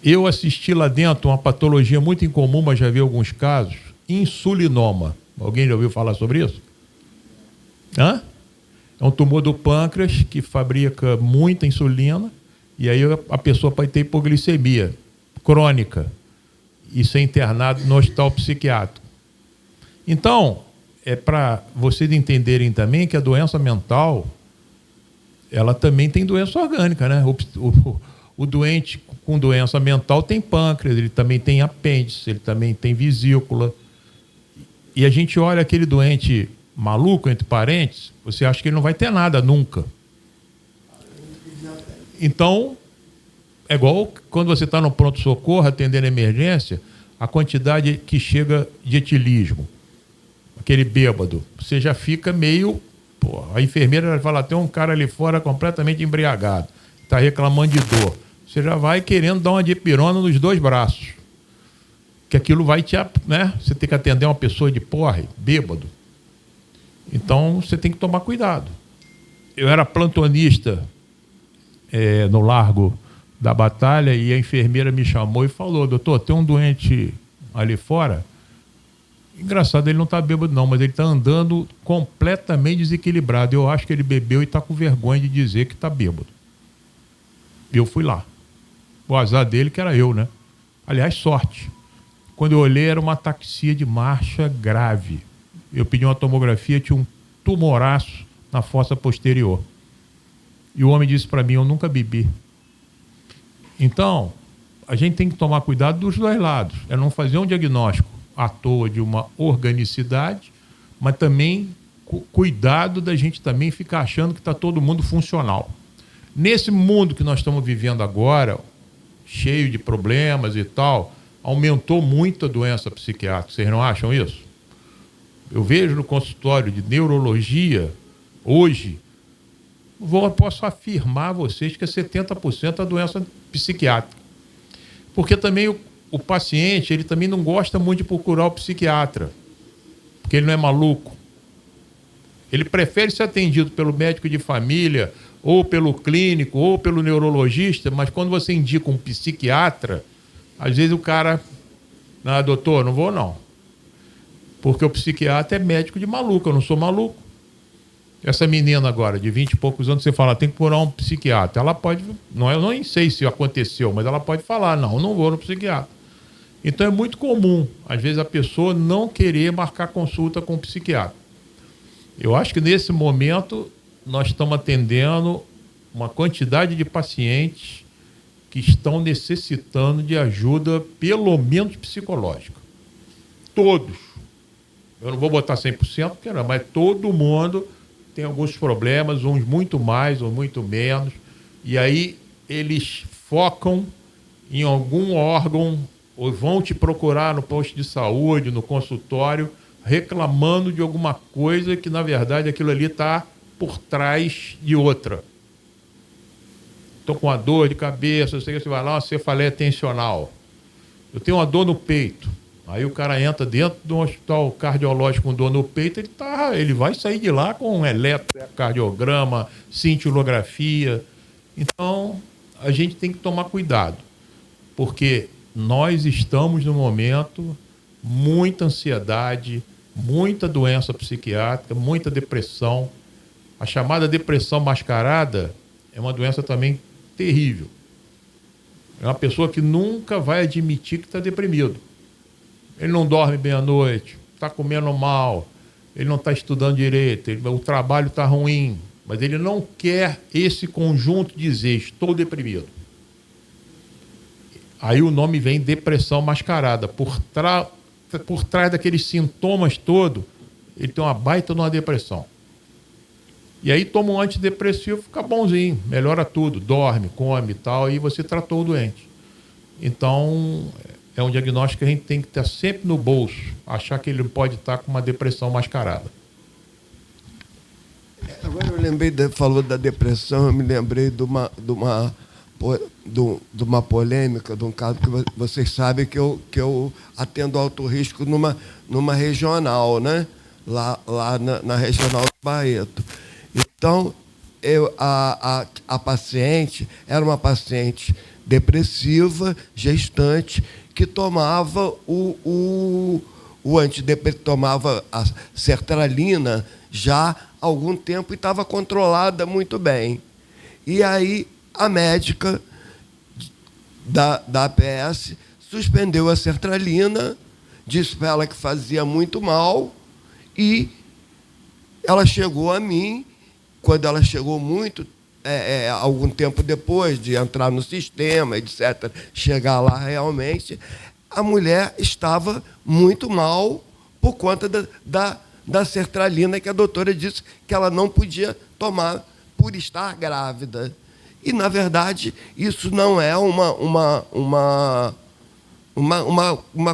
Eu assisti lá dentro uma patologia muito incomum, mas já vi alguns casos, insulinoma. Alguém já ouviu falar sobre isso? Hã? É um tumor do pâncreas que fabrica muita insulina e aí a pessoa pode ter hipoglicemia crônica e ser internado no hospital psiquiátrico. Então, é para vocês entenderem também que a doença mental, ela também tem doença orgânica, né? O doente com doença mental tem pâncreas, ele também tem apêndice, ele também tem vesícula. E a gente olha aquele doente maluco, entre parênteses, você acha que ele não vai ter nada nunca. Então, é igual quando você está no pronto-socorro atendendo emergência, a quantidade que chega de etilismo, aquele bêbado, você já fica meio... Pô, a enfermeira vai falar, tem um cara ali fora completamente embriagado, está reclamando de dor. Você já vai querendo dar uma dipirona nos 2 braços. Que aquilo vai te... né? Você tem que atender uma pessoa de porre, bêbado. Então, você tem que tomar cuidado. Eu era plantonista no Largo da Batalha e a enfermeira me chamou e falou, doutor, tem um doente ali fora. Engraçado, ele não está bêbado não, mas ele está andando completamente desequilibrado. Eu acho que ele bebeu e está com vergonha de dizer que está bêbado. Eu fui lá. O azar dele que era eu, né? Aliás, sorte. Quando eu olhei, era uma ataxia de marcha grave. Eu pedi uma tomografia, tinha um tumoraço na fossa posterior. E o homem disse para mim, eu nunca bebi. Então, a gente tem que tomar cuidado dos 2 lados. É não fazer um diagnóstico à toa de uma organicidade, mas também cuidado da gente também ficar achando que está todo mundo funcional. Nesse mundo que nós estamos vivendo agora, cheio de problemas e tal, aumentou muito a doença psiquiátrica. Vocês não acham isso? Eu vejo no consultório de neurologia, hoje, posso afirmar a vocês que é 70% a doença psiquiátrica. Porque também o paciente, ele também não gosta muito de procurar o psiquiatra, porque ele não é maluco. Ele prefere ser atendido pelo médico de família, ou pelo clínico, ou pelo neurologista, mas quando você indica um psiquiatra, às vezes o cara, doutor, não vou não. Porque o psiquiatra é médico de maluco, eu não sou maluco. Essa menina agora, de 20 e poucos anos, você fala, tem que procurar um psiquiatra. Ela pode, eu não sei se aconteceu, mas ela pode falar, não vou no psiquiatra. Então é muito comum, às vezes, a pessoa não querer marcar consulta com o psiquiatra. Eu acho que nesse momento nós estamos atendendo uma quantidade de pacientes que estão necessitando de ajuda, pelo menos psicológica. Todos. Eu não vou botar 100%, porque não, mas todo mundo tem alguns problemas, uns muito mais, ou muito menos. E aí eles focam em algum órgão, ou vão te procurar no posto de saúde, no consultório, reclamando de alguma coisa que, na verdade, aquilo ali está por trás de outra. Estou com uma dor de cabeça, você vai lá, uma cefaleia tensional. Eu tenho uma dor no peito. Aí o cara entra dentro de um hospital cardiológico com dor no peito, ele vai sair de lá com um eletrocardiograma, cintilografia. Então, a gente tem que tomar cuidado, porque nós estamos, no momento, muita ansiedade, muita doença psiquiátrica, muita depressão. A chamada depressão mascarada é uma doença também terrível. É uma pessoa que nunca vai admitir que está deprimido. Ele não dorme bem à noite, está comendo mal, ele não está estudando direito, o trabalho está ruim, mas ele não quer esse conjunto dizer, estou deprimido. Aí o nome vem depressão mascarada. Por trás daqueles sintomas todos, ele tem uma baita de uma depressão. E aí toma um antidepressivo, fica bonzinho, melhora tudo, dorme, come e tal, e você tratou o doente. Então, é um diagnóstico que a gente tem que estar sempre no bolso, achar que ele pode estar com uma depressão mascarada. Agora eu lembrei, falou da depressão, eu me lembrei de uma polêmica, de um caso que vocês sabem que eu atendo alto risco numa regional, né? Lá na regional do Barreto. Então, a paciente era uma paciente depressiva, gestante, que tomava tomava a sertralina já há algum tempo e estava controlada muito bem. E aí a médica da APS suspendeu a sertralina, disse para ela que fazia muito mal, e ela chegou a mim, quando ela chegou algum tempo depois de entrar no sistema, etc., chegar lá realmente, a mulher estava muito mal por conta da sertralina, que a doutora disse que ela não podia tomar por estar grávida. E, na verdade, isso não é uma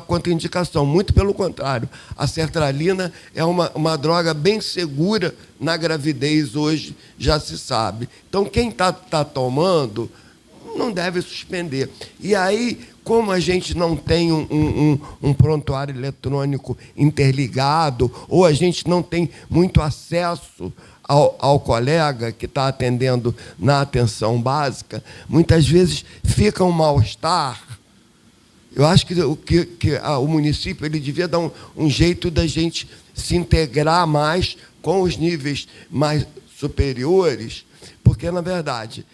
contraindicação, muito pelo contrário. A sertralina é uma droga bem segura na gravidez, hoje já se sabe. Então, quem está tomando não deve suspender. E aí, como a gente não tem um prontuário eletrônico interligado, ou a gente não tem muito acesso ao colega que está atendendo na atenção básica, muitas vezes fica um mal-estar. Eu acho que o município ele devia dar um jeito da gente se integrar mais com os níveis mais superiores, porque, na verdade,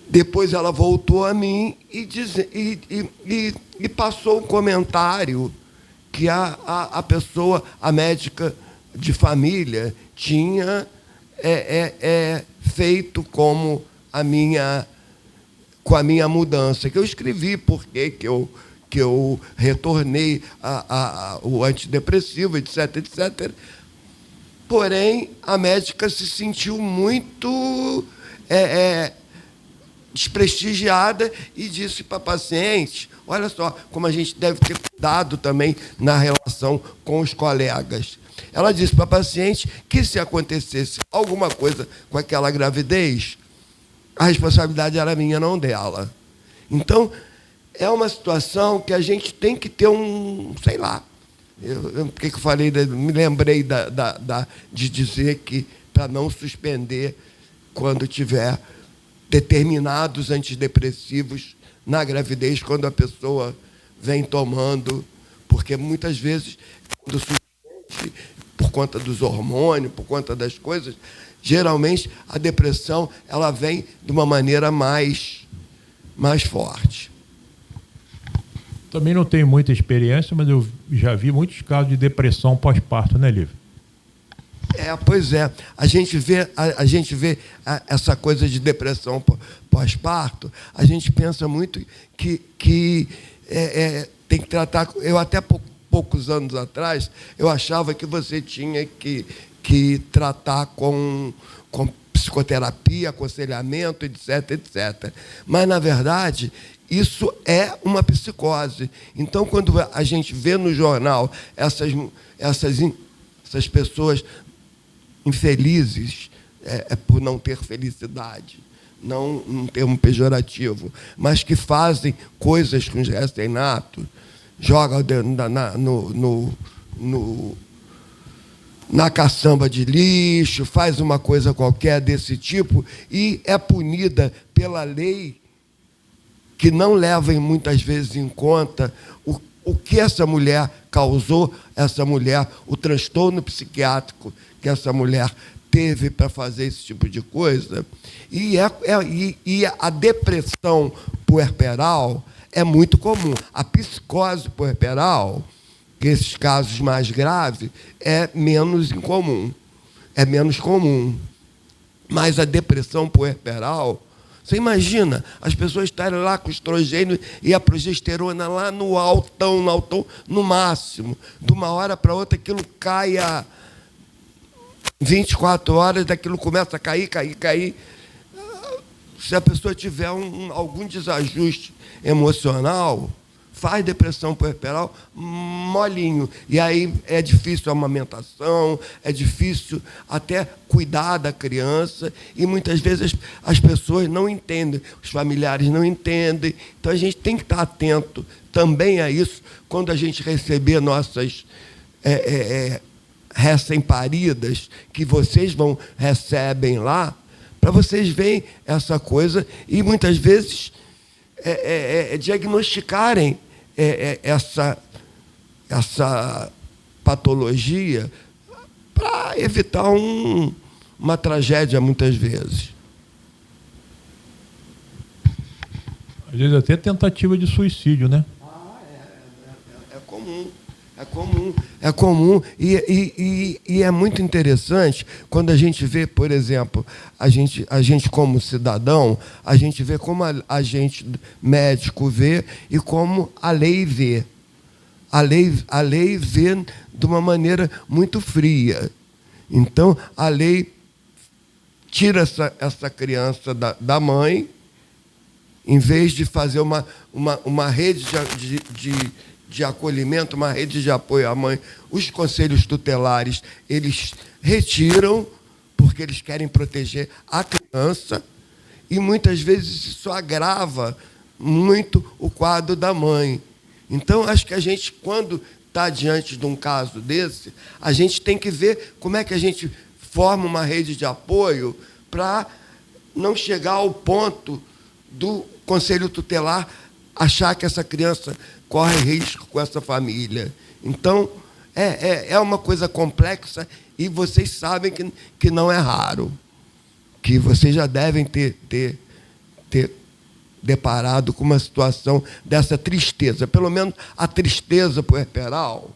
depois ela voltou a mim e passou um comentário que a pessoa, a médica de família, tinha feito com a minha mudança, que eu escrevi porque que eu retornei o antidepressivo, etc, etc. Porém, a médica se sentiu muito desprestigiada e disse para a paciente, olha só, como a gente deve ter cuidado também na relação com os colegas. Ela disse para a paciente que, se acontecesse alguma coisa com aquela gravidez, a responsabilidade era minha, não dela. Então, é uma situação que a gente tem que ter sei lá, por que eu falei, me lembrei de dizer que, para não suspender quando tiver determinados antidepressivos na gravidez, quando a pessoa vem tomando, porque muitas vezes, quando suspende, por conta dos hormônios, por conta das coisas, geralmente a depressão ela vem de uma maneira mais forte. Também não tenho muita experiência, mas eu já vi muitos casos de depressão pós-parto, né, Lívia? Pois é. A gente vê essa coisa de depressão pós-parto, a gente pensa muito que tem que tratar. Eu, até poucos anos atrás, eu achava que você tinha que tratar com psicoterapia, aconselhamento, etc, etc. Mas, na verdade, isso é uma psicose. Então, quando a gente vê no jornal essas pessoas infelizes por não ter felicidade, não um termo pejorativo, mas que fazem coisas com os recém-natos, jogam na caçamba de lixo, faz uma coisa qualquer desse tipo e é punida pela lei, que não leva muitas vezes em conta o que essa mulher causou, o transtorno psiquiátrico que essa mulher teve para fazer esse tipo de coisa. E a depressão puerperal é muito comum. A psicose puerperal, que esses casos mais graves, é menos incomum, é menos comum. Mas a depressão puerperal, você imagina as pessoas estarem lá com estrogênio e a progesterona lá no altão, no máximo. De uma hora para outra, aquilo cai a 24 horas, daquilo começa a cair. Se a pessoa tiver algum desajuste emocional, faz depressão puerperal molinho. E aí é difícil a amamentação, é difícil até cuidar da criança, e muitas vezes as pessoas não entendem, os familiares não entendem. Então a gente tem que estar atento também a isso quando a gente receber nossas recém-paridas que vocês recebem lá, para vocês verem essa coisa e muitas vezes diagnosticarem essa patologia para evitar uma tragédia muitas vezes. Às vezes até tentativa de suicídio, né? É comum. É comum e é muito interessante quando a gente vê, por exemplo, a gente como cidadão, a gente vê como a gente médico vê e como a lei vê. A lei vê de uma maneira muito fria. Então, a lei tira essa criança da mãe, em vez de fazer uma rede de acolhimento, uma rede de apoio à mãe. Os conselhos tutelares, eles retiram, porque eles querem proteger a criança, e muitas vezes isso agrava muito o quadro da mãe. Então, acho que a gente, quando está diante de um caso desse, a gente tem que ver como é que a gente forma uma rede de apoio para não chegar ao ponto do conselho tutelar achar que essa criança corre risco com essa família. Então, é uma coisa complexa e vocês sabem que não é raro, que vocês já devem ter deparado com uma situação dessa tristeza, pelo menos a tristeza puerperal,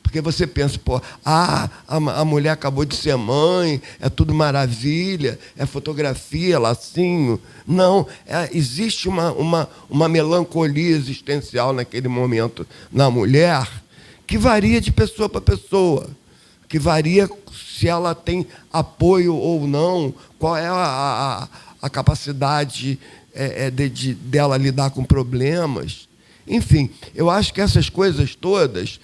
porque você pensa, a mulher acabou de ser mãe, é tudo maravilha, é fotografia, lacinho. Não, existe uma melancolia existencial naquele momento na mulher que varia de pessoa para pessoa, que varia se ela tem apoio ou não, qual é a capacidade dela lidar com problemas. Enfim, eu acho que essas coisas todas,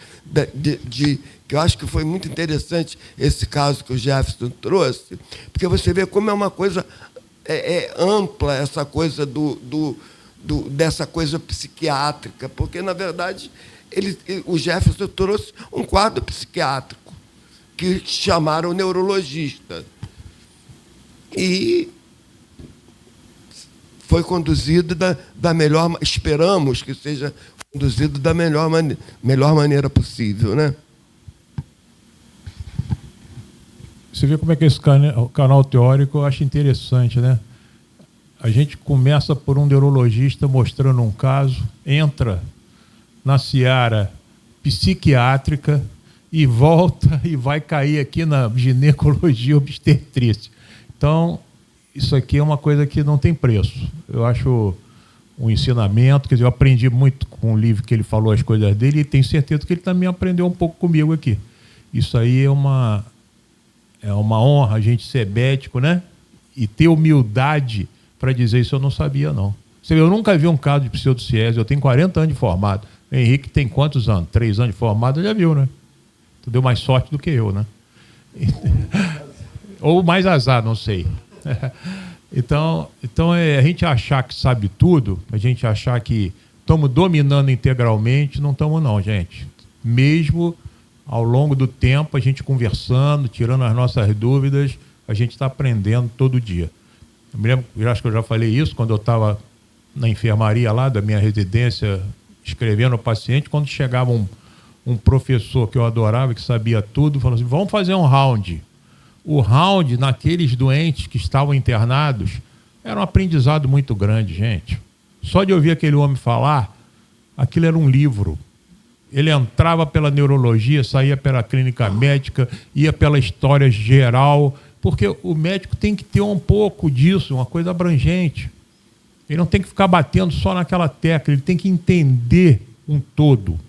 que eu acho que foi muito interessante esse caso que o Jefferson trouxe, porque você vê como é uma coisa ampla, essa coisa dessa coisa psiquiátrica, porque, na verdade, o Jefferson trouxe um quadro psiquiátrico, que chamaram neurologista. E foi conduzido da melhor, esperamos que seja conduzido da melhor maneira possível, né? Você vê como é que esse canal teórico eu acho interessante, né? A gente começa por um neurologista mostrando um caso, entra na seara psiquiátrica e volta e vai cair aqui na ginecologia obstetrícia. Então, isso aqui é uma coisa que não tem preço. Eu acho um ensinamento, quer dizer, eu aprendi muito com o livro que ele falou as coisas dele e tenho certeza que ele também aprendeu um pouco comigo aqui. Isso aí é uma honra a gente ser médico, né? E ter humildade para dizer isso eu não sabia, não. Você vê, eu nunca vi um caso de pseudociese, eu tenho 40 anos de formado. O Henrique tem quantos anos? 3 anos de formado, já viu, né? Tu deu mais sorte do que eu, né? Ou mais azar, não sei. Então a gente achar que sabe tudo, a gente achar que estamos dominando integralmente, não estamos não, gente. Mesmo ao longo do tempo, a gente conversando, tirando as nossas dúvidas, a gente está aprendendo todo dia. Eu me lembro, acho que eu já falei isso, quando eu estava na enfermaria lá da minha residência, escrevendo o paciente, quando chegava um professor que eu adorava, que sabia tudo, falou assim, vamos fazer um round. O round naqueles doentes que estavam internados era um aprendizado muito grande, gente. Só de ouvir aquele homem falar, aquilo era um livro. Ele entrava pela neurologia, saía pela clínica médica, ia pela história geral, porque o médico tem que ter um pouco disso, uma coisa abrangente. Ele não tem que ficar batendo só naquela tecla, ele tem que entender um todo.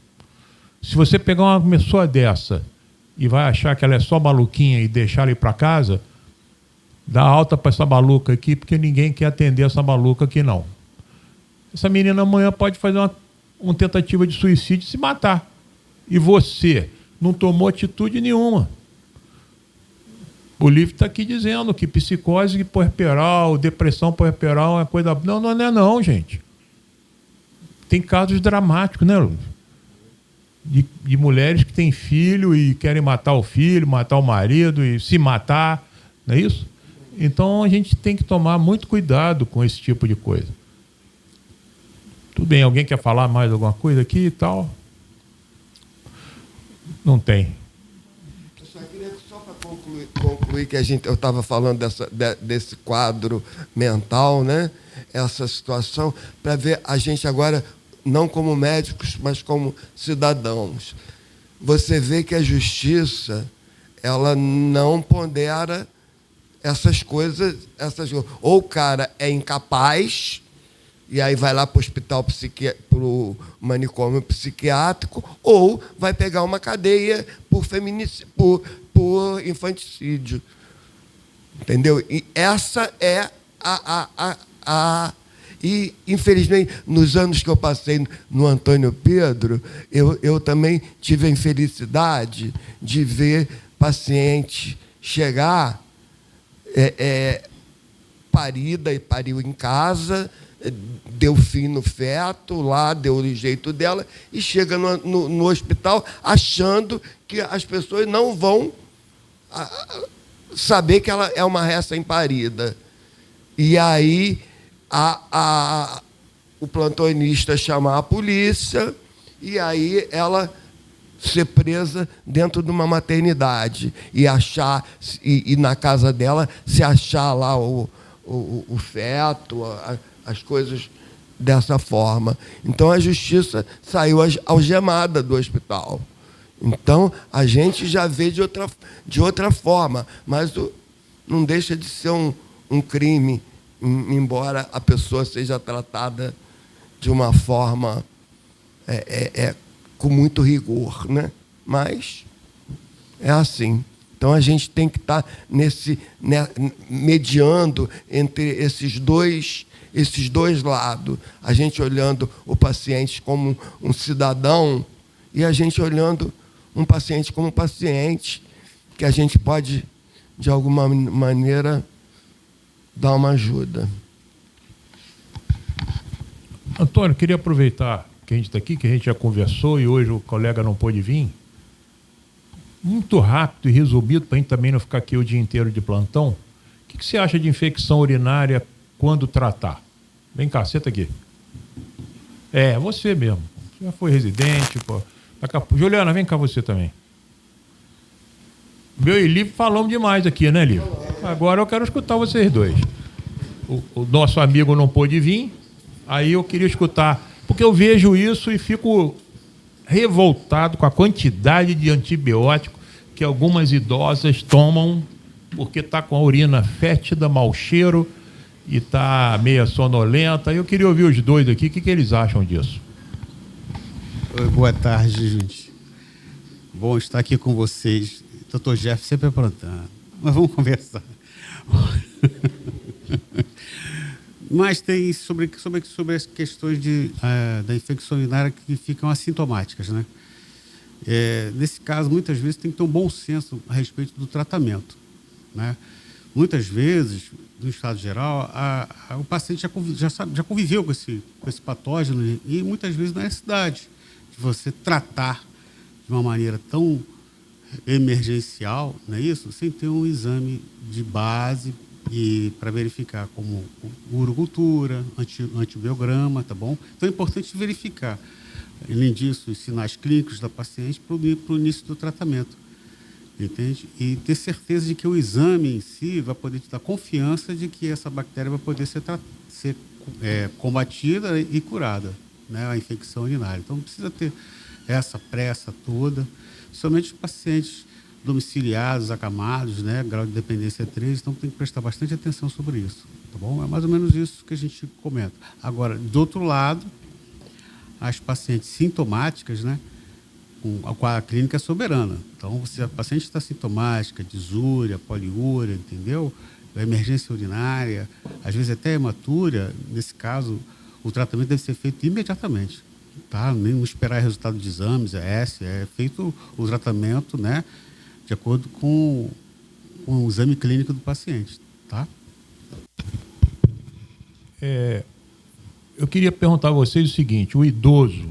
Se você pegar uma pessoa dessa e vai achar que ela é só maluquinha e deixar ela ir para casa, dá alta para essa maluca aqui, porque ninguém quer atender essa maluca aqui, não. Essa menina amanhã pode fazer uma tentativa de suicídio e se matar. E você não tomou atitude nenhuma. O livro está aqui dizendo que psicose puerperal, depressão puerperal é coisa... Não é não, gente. Tem casos dramáticos, né, Lúcio? de mulheres que têm filho e querem matar o filho, matar o marido e se matar, não é isso? Então a gente tem que tomar muito cuidado com esse tipo de coisa. Tudo bem, alguém quer falar mais alguma coisa aqui e tal? Não tem. Eu só queria, só para concluir que eu estava falando desse quadro mental, né? Essa situação, para ver a gente agora, não como médicos, mas como cidadãos. Você vê que a justiça, ela não pondera essas coisas. Ou o cara é incapaz, e aí vai lá para o hospital, para o manicômio psiquiátrico, ou vai pegar uma cadeia por infanticídio. Entendeu? E essa é E, infelizmente, nos anos que eu passei no Antônio Pedro, eu também tive a infelicidade de ver paciente chegar parida e pariu em casa, deu fim no feto, lá deu o jeito dela, e chega no hospital achando que as pessoas não vão saber que ela é uma recém-parida. E aí o plantonista chamar a polícia, e aí ela ser presa dentro de uma maternidade e na casa dela se achar lá o feto, as coisas dessa forma. Então a justiça saiu algemada do hospital. Então a gente já vê de outra forma, mas não deixa de ser um crime, embora a pessoa seja tratada de uma forma com muito rigor, né? Mas é assim. Então a gente tem que estar mediando entre esses dois lados. A gente olhando o paciente como um cidadão e a gente olhando um paciente como um paciente, que a gente pode, de alguma maneira, dar uma ajuda. Antônio, queria aproveitar que a gente está aqui, que a gente já conversou e hoje o colega não pôde vir. Muito rápido e resumido, para a gente também não ficar aqui o dia inteiro de plantão. O que você acha de infecção urinária quando tratar? Vem cá, senta aqui. Você mesmo. Você já foi residente. Pô. Juliana, vem cá você também. Meu e Lívio falamos demais aqui, né, Lívio? Agora eu quero escutar vocês dois. O nosso amigo não pôde vir, aí eu queria escutar, porque eu vejo isso e fico revoltado com a quantidade de antibiótico que algumas idosas tomam, porque está com a urina fétida, mau cheiro e está meia sonolenta. Eu queria ouvir os dois aqui, o que eles acham disso? Oi, boa tarde, gente. Bom estar aqui com vocês. Dr. Jeff sempre aprontando. Mas vamos conversar. Mas tem sobre as questões da infecção urinária que ficam assintomáticas, né? Nesse caso, muitas vezes, tem que ter um bom senso a respeito do tratamento, né? Muitas vezes, no estado geral, o paciente já conviveu com esse patógeno e muitas vezes não é necessidade de você tratar de uma maneira tão emergencial, não é isso? Sem ter um exame de base e para verificar como urocultura, antibiograma, tá bom? Então é importante verificar, além disso, os sinais clínicos da paciente para o início do tratamento, entende? E ter certeza de que o exame em si vai poder te dar confiança de que essa bactéria vai poder ser combatida e curada, né? A infecção urinária. Então não precisa ter essa pressa toda, somente os pacientes domiciliados, acamados, né, grau de dependência 3, então tem que prestar bastante atenção sobre isso, tá bom? É mais ou menos isso que a gente comenta. Agora, do outro lado, as pacientes sintomáticas, né, com a clínica é soberana. Então, se a paciente está sintomática, disúria, poliúria, entendeu? A emergência urinária, às vezes até hematúria, nesse caso, o tratamento deve ser feito imediatamente, tá? Nem não esperar resultado de exames, é feito o tratamento, né, de acordo com o exame clínico do paciente, tá? Eu queria perguntar a vocês o seguinte: o idoso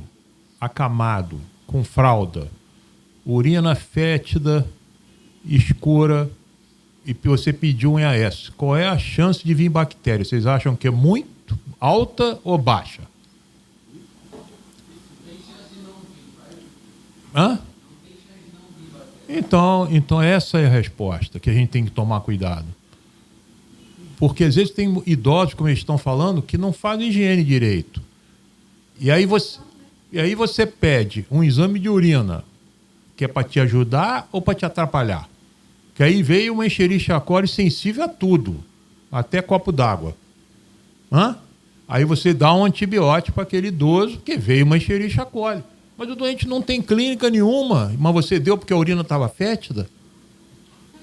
acamado, com fralda, urina fétida, escura, e você pediu um EAS, qual é a chance de vir bactéria? Vocês acham que é muito alta ou baixa? Hã? Então essa é a resposta que a gente tem que tomar cuidado. Porque às vezes tem idosos, como eles estão falando, que não fazem higiene direito. E aí você pede um exame de urina, que é para te ajudar ou para te atrapalhar? Que aí veio uma Escherichia coli sensível a tudo, até copo d'água. Aí você dá um antibiótico para aquele idoso, que veio uma Escherichia coli. Mas o doente não tem clínica nenhuma, mas você deu porque a urina estava fétida?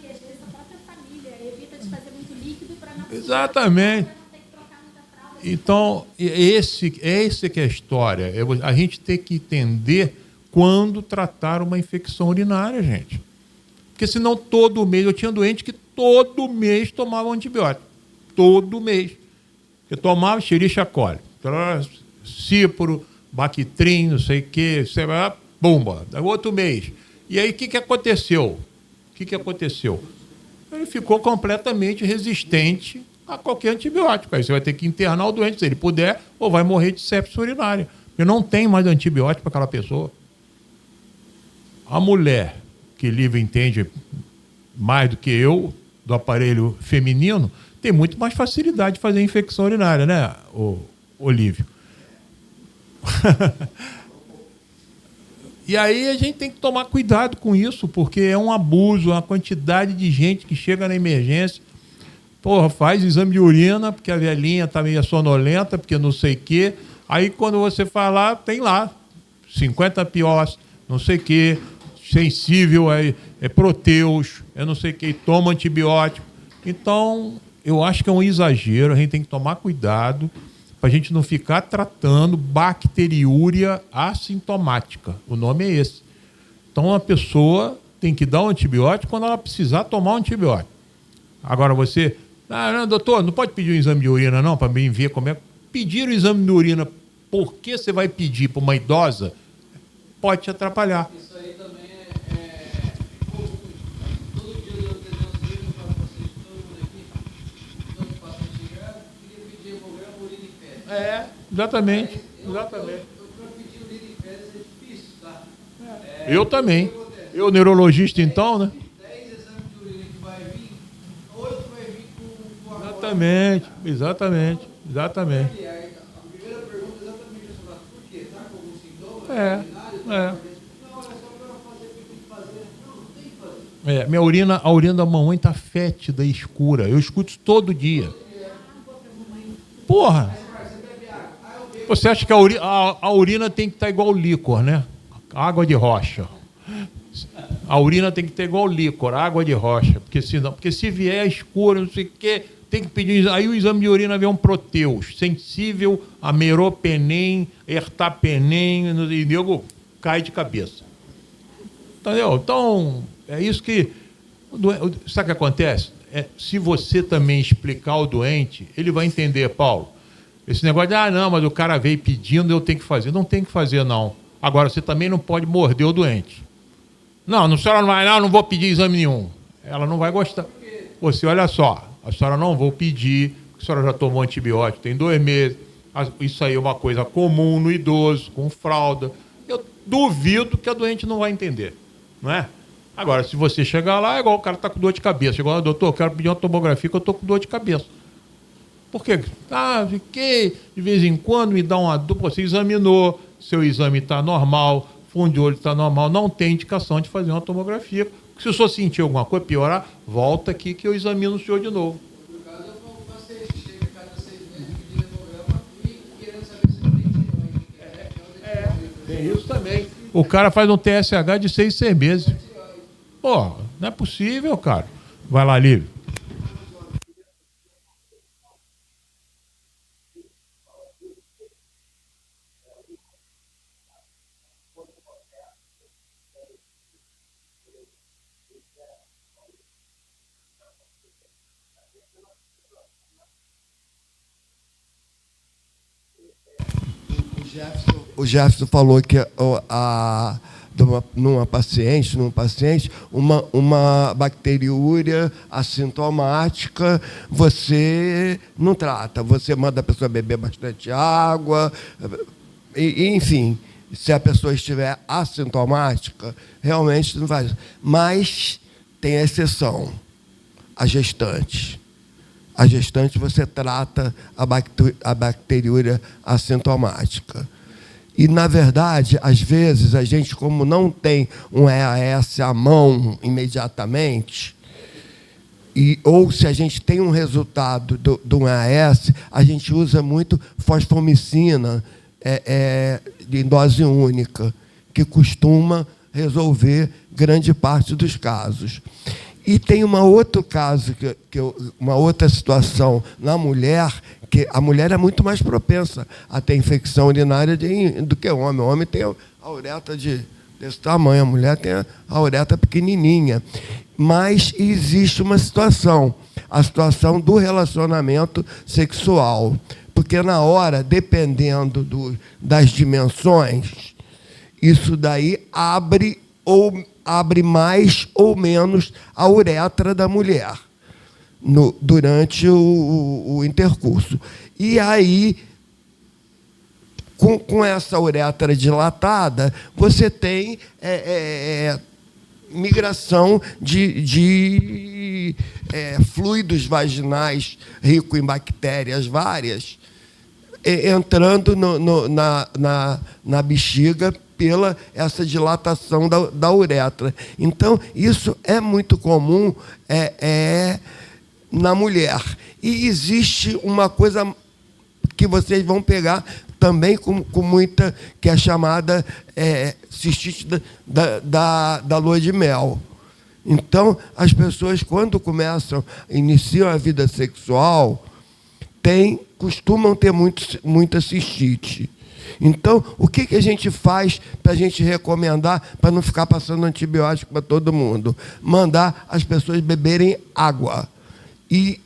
E às vezes a própria família evita de fazer muito líquido para não Exatamente. Não ter que trocar muita fralda. Então, esse que é a história. A gente tem que entender quando tratar uma infecção urinária, gente. Porque senão todo mês, eu tinha doente que todo mês tomava um antibiótico. Todo mês. Porque tomava Escherichia coli, Cipro, Bactrim, não sei o quê, bomba, outro mês. E aí o que aconteceu? Ele ficou completamente resistente a qualquer antibiótico. Aí você vai ter que internar o doente, se ele puder, ou vai morrer de sepsis urinária. Porque não tem mais antibiótico para aquela pessoa. A mulher, que Lívia entende mais do que eu, do aparelho feminino, tem muito mais facilidade de fazer infecção urinária, né, Olívio? E aí a gente tem que tomar cuidado com isso, porque é um abuso, uma quantidade de gente que chega na emergência, faz exame de urina, porque a velhinha está meio sonolenta, porque não sei o quê. Aí quando você fala, tem lá 50 piós, não sei o quê, sensível, é proteus, não sei o quê, toma antibiótico. Então, eu acho que é um exagero, a gente tem que tomar cuidado para a gente não ficar tratando bacteriúria assintomática. O nome é esse. Então, a pessoa tem que dar um antibiótico quando ela precisar tomar um antibiótico. Agora, você... não, doutor, não pode pedir um exame de urina, não, para mim ver como é... Pedir o exame de urina, por que você vai pedir para uma idosa, pode te atrapalhar. Isso aí também todo dia eu tenho uns livros para vocês, todo mundo aqui, todo paciente chegado, queria pedir hemograma, urina e fezes. Exatamente. Para pedir urina e fezes é difícil, tá? Eu também. Eu, neurologista, então, né? 10 exames de urina que vai vir, 8 vai vir com a Exatamente. E aí, a primeira pergunta é exatamente essa, por quê? Tá com algum sintoma? Não, é só para fazer o que tem que fazer. Não tem que fazer. A urina da mamãe tá fétida e escura. Eu escuto isso todo dia. Porra! Você acha que a urina tem que estar igual líquor, né? Água de rocha. A urina tem que ter igual líquor, água de rocha. Porque se vier escura, não sei o quê, tem que pedir. Aí o exame de urina vem um proteus, sensível a meropenem, ertapenem, e nego cai de cabeça. Entendeu? Então, é isso que... Sabe o que acontece? Se você também explicar ao doente, ele vai entender, Paulo. Esse negócio de, não, mas o cara veio pedindo, eu tenho que fazer. Não tem que fazer, não. Agora, você também não pode morder o doente. Não, a senhora não vai, não vou pedir exame nenhum. Ela não vai gostar. Você, olha só, a senhora não vou pedir, a senhora já tomou antibiótico, tem 2 meses. Isso aí é uma coisa comum no idoso, com fralda. Eu duvido que a doente não vai entender, não é? Agora, se você chegar lá, é igual o cara está com dor de cabeça. Chegou lá, doutor, eu quero pedir uma tomografia que eu estou com dor de cabeça. Por quê? Fiquei, de vez em quando me dá uma dor. Você examinou, seu exame está normal, fundo de olho está normal, não tem indicação de fazer uma tomografia. Se o senhor sentir alguma coisa, piorar, volta aqui que eu examino o senhor de novo. No caso, eu vou fazer, chega a cada 6 meses, pedir hemograma e querendo saber se não tem Tem isso também. O cara faz um TSH de 6 meses. Pô, não é possível, cara. Vai lá, Lívia. O Jefferson falou que num paciente, uma bacteriúria assintomática, você não trata, você manda a pessoa beber bastante água, enfim, se a pessoa estiver assintomática, realmente não faz. Mas tem a exceção, a gestante. A gestante você trata a bacteriúria assintomática. E, na verdade, às vezes, a gente, como não tem um EAS à mão imediatamente, ou se a gente tem um resultado do EAS, a gente usa muito fosfomicina em dose única, que costuma resolver grande parte dos casos. E tem um outro caso, uma outra situação na mulher, que a mulher é muito mais propensa a ter infecção urinária do que o homem. O homem tem a uretra desse tamanho, a mulher tem a uretra pequenininha. Mas existe uma situação, a situação do relacionamento sexual. Porque na hora, dependendo das dimensões, isso daí abre mais ou menos a uretra da mulher durante o intercurso. E aí, com essa uretra dilatada, você tem migração de fluidos vaginais ricos em bactérias várias, entrando na bexiga pela essa dilatação da uretra. Então, isso é muito comum na mulher. E existe uma coisa que vocês vão pegar também com muita, que é chamada cistite da lua de mel. Então, as pessoas, quando iniciam a vida sexual, costumam ter muita cistite. Então, o que a gente faz para a gente recomendar, para não ficar passando antibiótico para todo mundo? Mandar as pessoas beberem água. E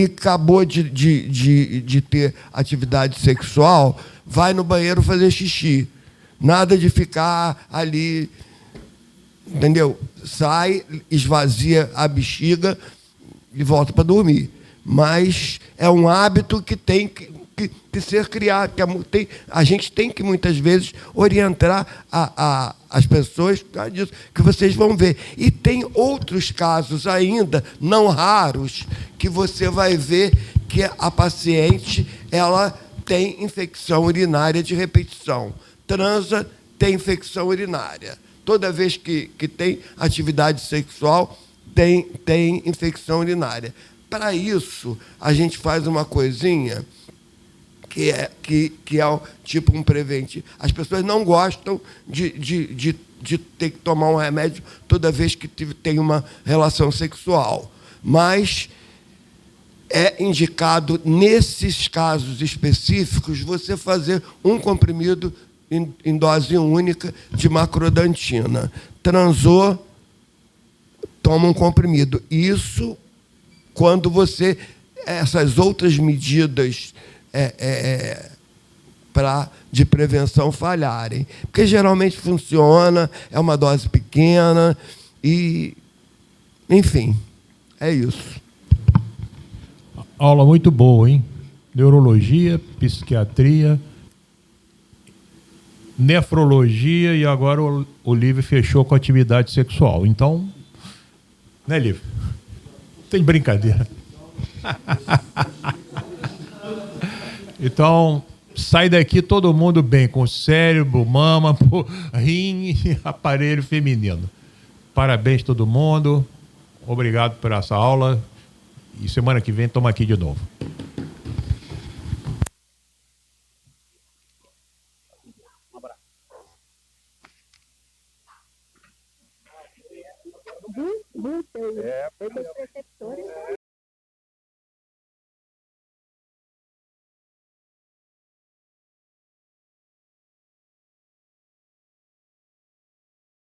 acabou de ter atividade sexual, vai no banheiro fazer xixi. Nada de ficar ali, entendeu? Sai, esvazia a bexiga e volta para dormir. Mas é um hábito que tem que ser criado. A gente tem que, muitas vezes, orientar as pessoas por causa disso, que vocês vão ver. E tem outros casos ainda, não raros, que você vai ver que a paciente ela tem infecção urinária de repetição. Transa, tem infecção urinária. Toda vez que tem atividade sexual, tem infecção urinária. Para isso, a gente faz uma coisinha que é tipo um preventivo. As pessoas não gostam de ter que tomar um remédio toda vez que tem uma relação sexual. Mas é indicado, nesses casos específicos, você fazer um comprimido em dose única de macrodantina. Transou, toma um comprimido. Isso quando essas outras medidas de prevenção falharem. Porque geralmente funciona, é uma dose pequena e, enfim, é isso. Aula muito boa, hein? Neurologia, psiquiatria, nefrologia e agora o Lívio fechou com atividade sexual. Então, né, Lívio? Tem brincadeira. Então, sai daqui todo mundo bem, com cérebro, mama, rim e aparelho feminino. Parabéns todo mundo. Obrigado por essa aula. E semana que vem estamos aqui de novo. Dos preceptores.